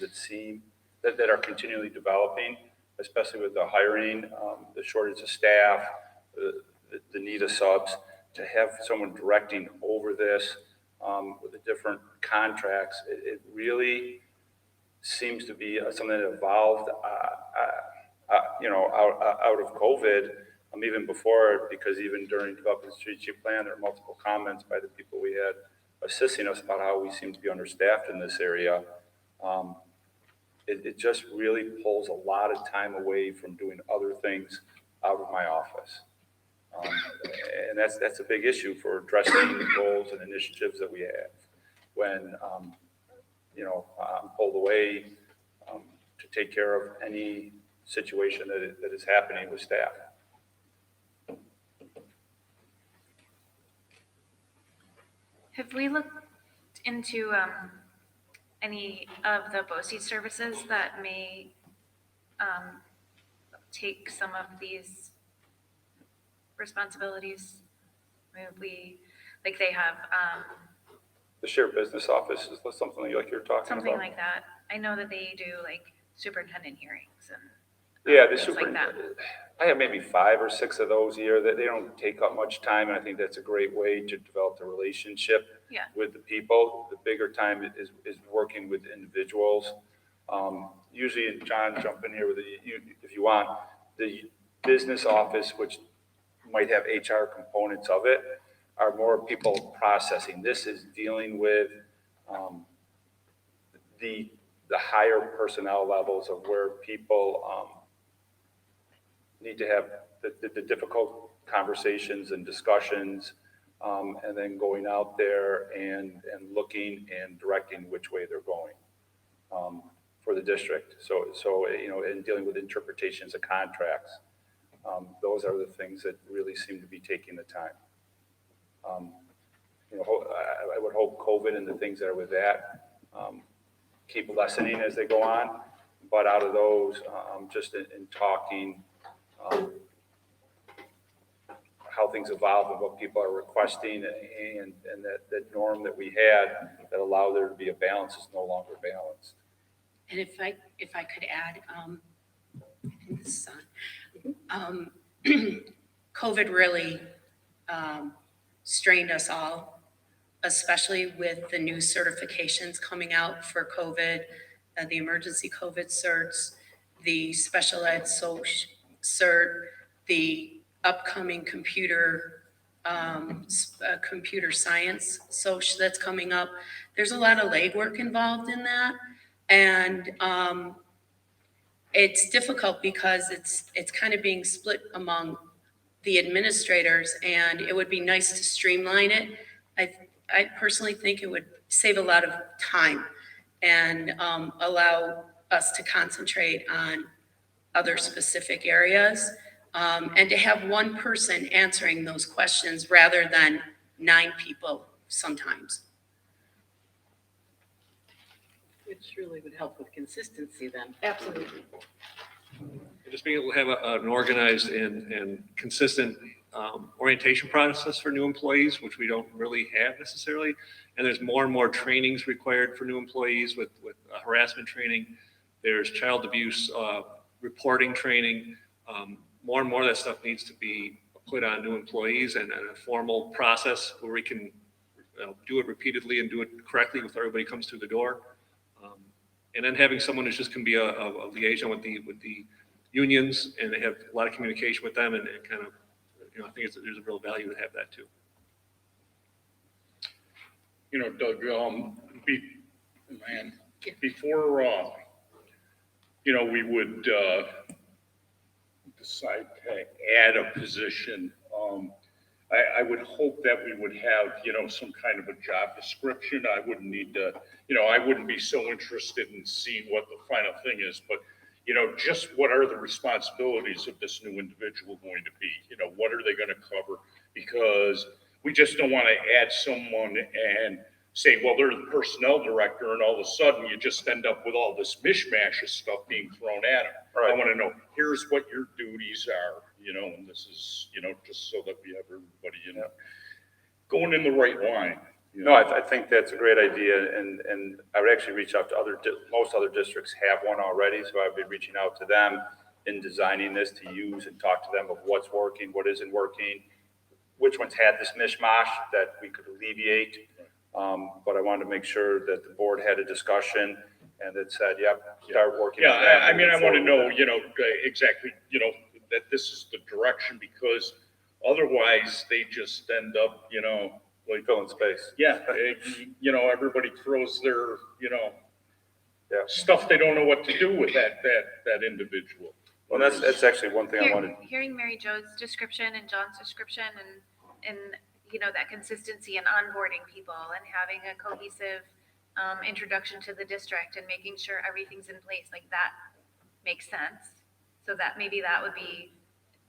that are continually developing, especially with the hiring, the shortage of staff, the need of subs, to have someone directing over this with the different contracts. It really seems to be something that evolved, out of COVID, even before it, because even during developing the strategic plan, there were multiple comments by the people we had assisting us about how we seem to be understaffed in this area. It just really pulls a lot of time away from doing other things out of my office. And that's a big issue for addressing the goals and initiatives that we have. When, I'm pulled away to take care of any situation that is happening with staff. Have we looked into any of the BOCE services that may take some of these responsibilities? We, like they have The shared business office is something like you're talking something about. like that. I know that they do like superintendent hearings and Yeah, the things like that. superintendent, I have maybe 5 or 6 of those a year that they don't take up much time, and I think that's a great way to develop the relationship Yeah. with the people. The bigger time is working with individuals. Usually, and John, jump in here with if you want, the business office, which might have HR components of it, are more people processing. This is dealing with the higher personnel levels of where people need to have the difficult conversations and discussions, and then going out there and looking and directing which way they're going for the district. So and dealing with interpretations of contracts. Those are the things that really seem to be taking the time. I would hope COVID and the things that are with that keep lessening as they go on. But out of those, just in talking, how things evolve and what people are requesting, and that norm that we had that allowed there to be a balance is no longer balanced. And if I could add, I think this is on. COVID really strained us all, especially with the new certifications coming out for COVID, the emergency COVID certs, the special ed cert, the upcoming computer science soc that's coming up. There's a lot of legwork involved in that, and it's difficult because it's kind of being split among the administrators, and it would be nice to streamline it. I personally think it would save a lot of time and allow us to concentrate on other specific areas, and to have one person answering those questions rather than 9 people sometimes. Which really would help with consistency then. Absolutely. Just being able to have an organized and consistent orientation process for new employees, which we don't really have necessarily. And there's more and more trainings required for new employees with harassment training. There's child abuse reporting training. More and more of that stuff needs to be put on new employees, and a formal process where we can do it repeatedly and do it correctly with everybody comes through the door. And then having someone who's just can be a liaison with the unions, and they have a lot of communication with them, and kind of, I think there's a real value to have that too. Doug, before, we would decide to add a position, I would hope that we would have, some kind of a job description. I wouldn't need to, I wouldn't be so interested in seeing what the final thing is, but, just what are the responsibilities of this new individual going to be? What are they going to cover? Because we just don't want to add someone and say, well, they're the personnel director, and all of a sudden you just end up with all this mishmash of stuff being thrown at them. Right. I want to know, here's what your duties are, and this is, just so that we have everybody, going in the right line. No, I think that's a great idea, and I would actually reach out to most other districts have one already, so I'd be reaching out to them in designing this to use and talk to them of what's working, what isn't working, which ones had this mishmash that we could alleviate. But I wanted to make sure that the board had a discussion and that said, yep, start working on that. I mean, I want to know, exactly, that this is the direction, because otherwise they just end up, like filling space. Yeah, everybody throws their, stuff they don't know what to do with that individual. Well, that's actually one thing I wanted. Hearing Mary Jo's description and John's description and that consistency and onboarding people and having a cohesive introduction to the district and making sure everything's in place, like that makes sense. So that maybe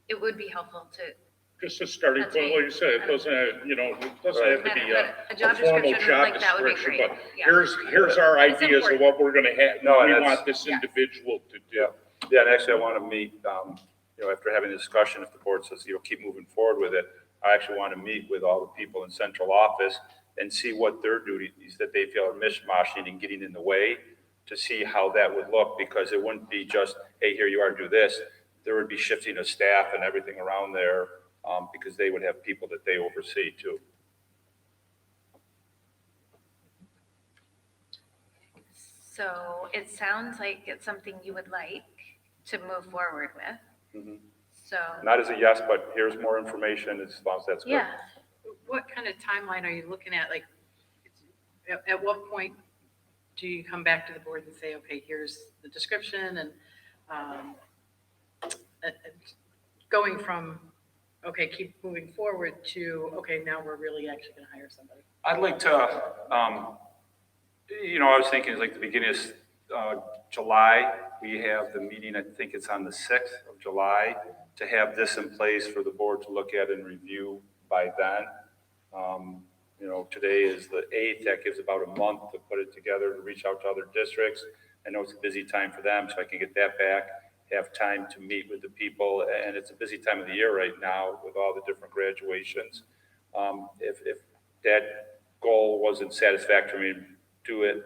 it would be helpful to Just a starting That's point, right. like you said, it doesn't, it doesn't have to be A job formal description job like that would be description, great. but Yeah. here's our It's ideas of important. what we're gonna have, No, what we that's- want this Yes. individual to do. Yeah, and actually, I want to meet, after having the discussion, if the board says, keep moving forward with it, I actually want to meet with all the people in central office and see what their duties that they feel are mishmashing and getting in the way, to see how that would look, because it wouldn't be just, hey, here you are, do this. There would be shifting of staff and everything around there, because they would have people that they oversee too. So it sounds like it's something you would like to move forward with. Mhm. So, Not as a yes, but here's more information, as long as that's good. yeah, What kind of timeline are you looking at? Like, at what point do you come back to the board and say, okay, here's the description and, going from, okay, keep moving forward to, okay, now we're really actually gonna hire somebody? I'd like to, I was thinking like the beginning of July, we have the meeting, I think it's on the 6th of July, to have this in place for the board to look at and review by then. Today is the 8th, that gives about a month to put it together, to reach out to other districts. I know it's a busy time for them, so I can get that back, have time to meet with the people, and it's a busy time of the year right now with all the different graduations. If that goal wasn't satisfactory, do it,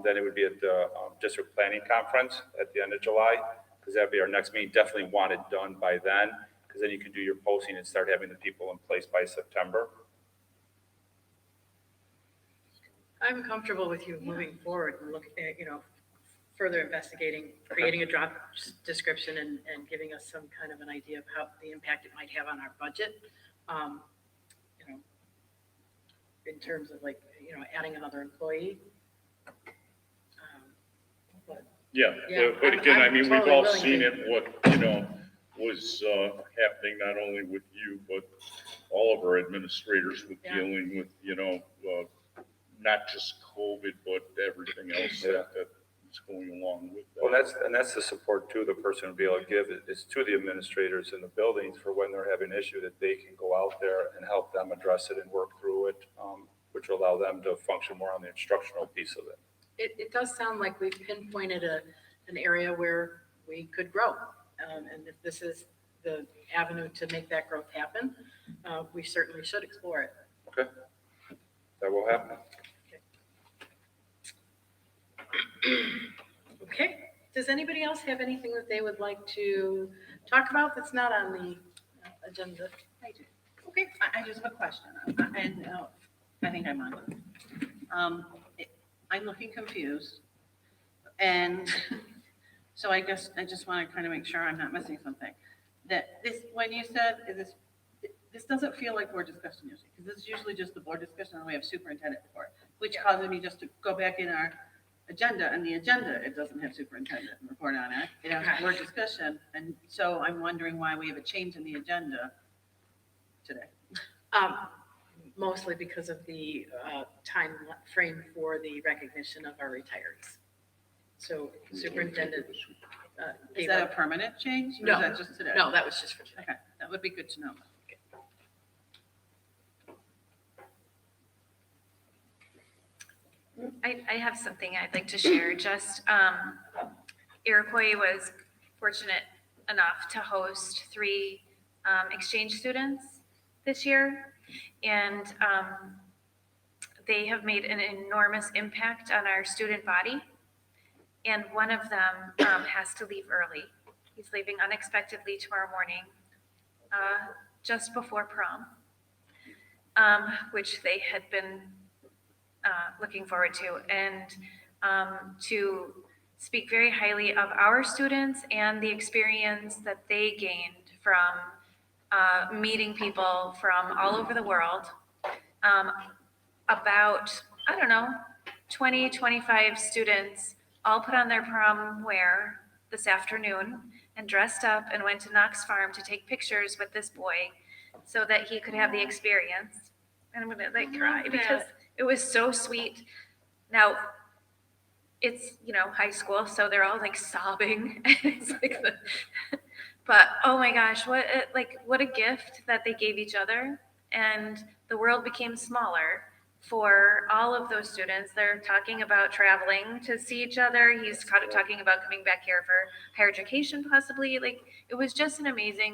then it would be at the district planning conference at the end of July, because that'd be our next meeting. Definitely want it done by then, because then you can do your posting and start having the people in place by September. I'm comfortable with you moving forward and looking at, further investigating, creating a job description and giving us some kind of an idea of how the impact it might have on our budget. In terms of adding another employee. Yeah, Yeah, but again, I'm we've totally all willing seen to- it, what, was happening not only with you, but all of our administrators with Yeah. dealing with, not just COVID, but everything else Yeah. that's going along with that. Well, that's the support too, the person would be able to give is to the administrators in the buildings for when they're having an issue, that they can go out there and help them address it and work through it, which will allow them to function more on the instructional piece of it. It does sound like we've pinpointed an area where we could grow. And if this is the avenue to make that growth happen, we certainly should explore it. Okay? That will happen. Okay, does anybody else have anything that they would like to talk about that's not on the agenda? I do. Okay, I just have a question, and I think I'm on. I'm looking confused, and so I guess I just want to kind of make sure I'm not missing something. That this, when you said, this doesn't feel like board discussion usually, because this is usually just the board discussion, and we have superintendent report, which causes me just to go back in our agenda, and the agenda, it doesn't have superintendent report on it. It has board discussion, and so I'm wondering why we have a change in the agenda today. Mostly because of the time frame for the recognition of our retirees. So superintendent. Is that a permanent change? Or No, is that just today? no, that was just for today. Okay, that would be good to know. I have something I'd like to share. Just Iroquois was fortunate enough to host 3 exchange students this year, and they have made an enormous impact on our student body. And one of them has to leave early. He's leaving unexpectedly tomorrow morning, just before prom, which they had been looking forward to, and to speak very highly of our students and the experience that they gained from meeting people from all over the world. About, 20, 25 students all put on their prom wear this afternoon and dressed up and went to Knox Farm to take pictures with this boy so that he could have the experience. And I'm gonna cry because it was so sweet. Now, it's, high school, so they're all sobbing. It's But oh my gosh, what a gift that they gave each other, and the world became smaller for all of those students. They're talking about traveling to see each other. He's talking about coming back here for higher education, possibly. Like, it was just an amazing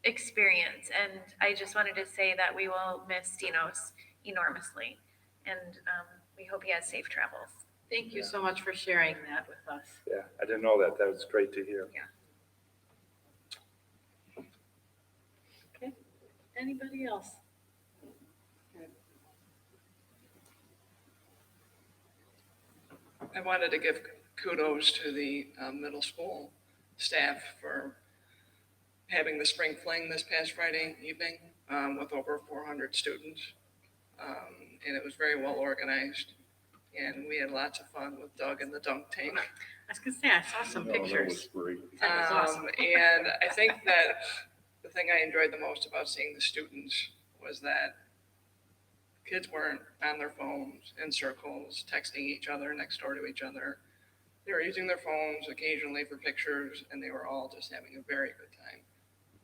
experience, and I just wanted to say that we will miss Dinos enormously, and we hope he has safe travels. Thank you so much for sharing that with us. Yeah, I didn't know that. That was great to hear. Yeah. Okay, anybody else? I wanted to give kudos to the middle school staff for having the spring fling this past Friday evening with over 400 students. And it was very well organized. And we had lots of fun with Doug and the dunk tank. I was gonna say, I saw some pictures. That was awesome. And I think that the thing I enjoyed the most about seeing the students was that kids weren't on their phones in circles, texting each other next door to each other. They were using their phones occasionally for pictures, and they were all just having a very good time.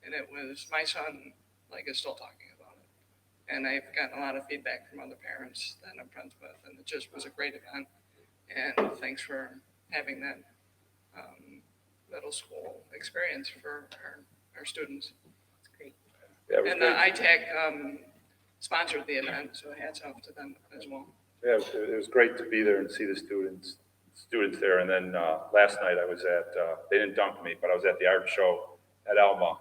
And it was, my son, is still talking about it. And I've gotten a lot of feedback from other parents that I'm friends with, and it just was a great event. And thanks for having that middle school experience for our students. That's great. Yeah, it was And great. ITAC sponsored the event, so hats off to them as well. Yeah, it was great to be there and see the students there. And then last night I was at, they didn't dunk me, but I was at the art show at Alma,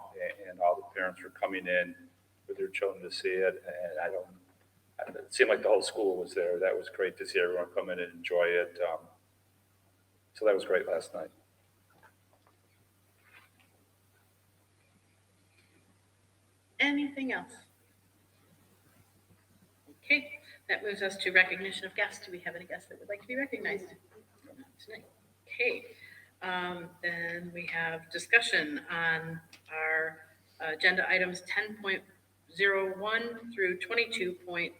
and all the parents were coming in with their children to see it. And it seemed like the whole school was there. That was great to see everyone come in and enjoy it. So that was great last night. Anything else? Okay, that moves us to recognition of guests. Do we have any guests that would like to be recognized tonight? Okay, then we have discussion on our agenda items 10.01 through 22.10.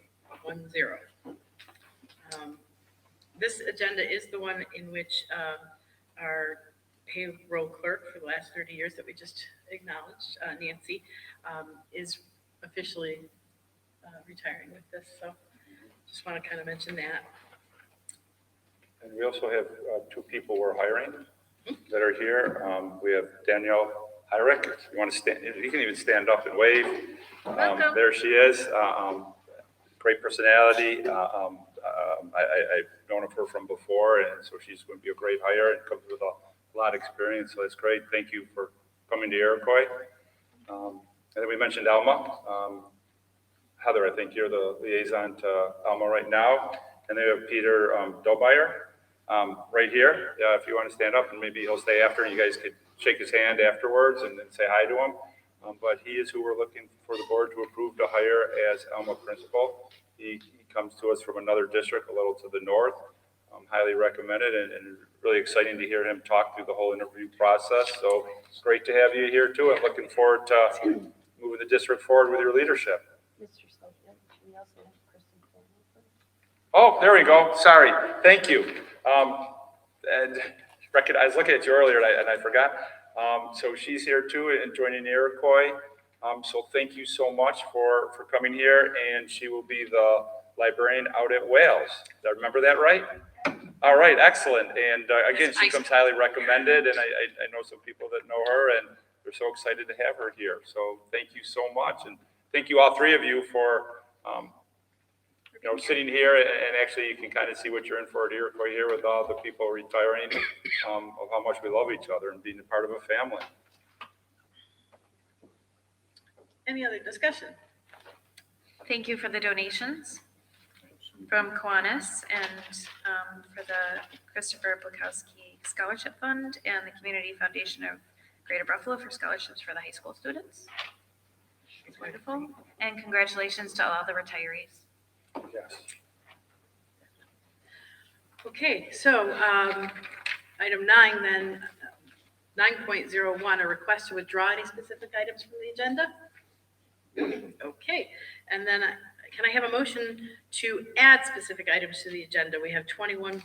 This agenda is the one in which our payroll clerk for the last 30 years that we just acknowledged, Nancy, is officially retiring with this. So just want to kind of mention that. And we also have two people we're hiring that are here. We have Danielle Hyrick. If you want to stand, you can even stand up and wave. There she is. Great personality. I've known of her from before, and so she's going to be a great hire and comes with a lot of experience. So that's great. Thank you for coming to Iroquois. And then we mentioned Alma. Heather, I think you're the liaison to Alma right now. And then we have Peter Dobeyer right here. If you want to stand up, and maybe he'll stay after, and you guys could shake his hand afterwards and then say hi to him. But he is who we're looking for the board to approve to hire as Alma principal. He comes to us from another district a little to the north. Highly recommended, and really exciting to hear him talk through the whole interview process. So it's great to have you here too. I'm looking forward to moving the district forward with your leadership. Oh, there we go. Sorry. Thank you. And I was looking at you earlier and I forgot. So she's here too and joining Iroquois. So thank you so much for coming here, and she will be the librarian out at Wales. Did I remember that right? All right, excellent. And again, she comes highly recommended, and I know some people that know her, and we're so excited to have her here. So thank you so much, and thank you all three of you for sitting here, and actually you can kind of see what you're in for at Iroquois here with all the people retiring, of how much we love each other and being a part of a family. Any other discussion? Thank you for the donations from Kiwanis and for the Christopher Bukowski Scholarship Fund and the Community Foundation of Greater Buffalo for scholarships for the high school students. It's wonderful. And congratulations to all the retirees. Yes. Okay, so item 9 then, 9.01, a request to withdraw any specific items from the agenda. Okay, and then can I have a motion to add specific items to the agenda? We have 21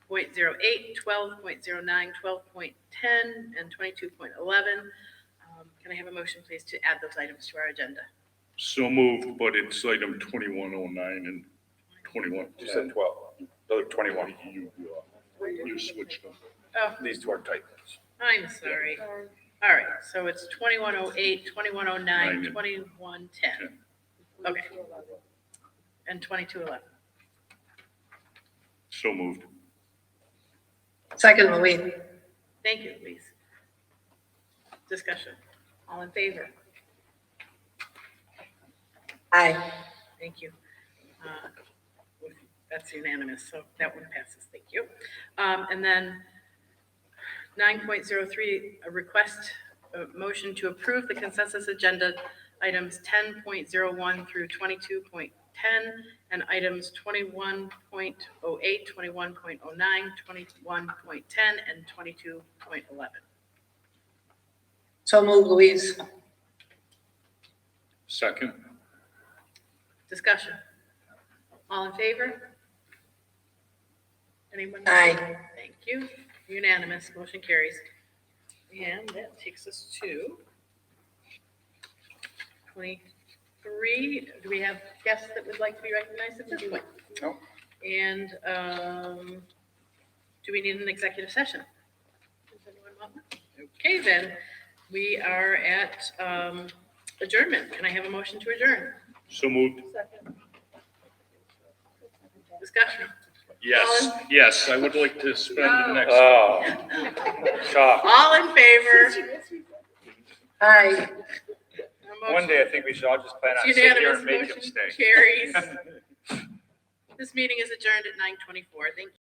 12.08, 12.09, 12.10, and 22.11. Can I have a motion, please, to add those items to our agenda? So moved, but it's item 2109 and 2110. You said 12. Those are 21. You switched them. Oh, These two are typos. I'm sorry. All right, so it's 2108, 2109, 2110. Okay. And 2211. So moved. Second, Louise. Thank you, Louise. Discussion. All in favor? Aye. Thank you. That's unanimous, so that one passes. Thank you. And then 9.03, a request, a motion to approve the consensus agenda items 10.01 through 22.10 and items 21.08, 21.09, 21.10, and 22.11. So move, Louise. Second. Discussion. All in favor? Anyone? Aye. Thank you. Unanimous, motion carries. And that takes us to 23. Do we have guests that would like to be recognized at this point? No. And do we need an executive session? Does anyone want one? Okay, then, we are at adjournment. Can I have a motion to adjourn? So moved. Discussion. Yes, yes, I would like to spend the next. Oh. Shock. All in favor? Aye. One day I think we should all just plan on It's sitting here unanimous, and make him motion stay. carries. This meeting is adjourned at 9:24. Thank you.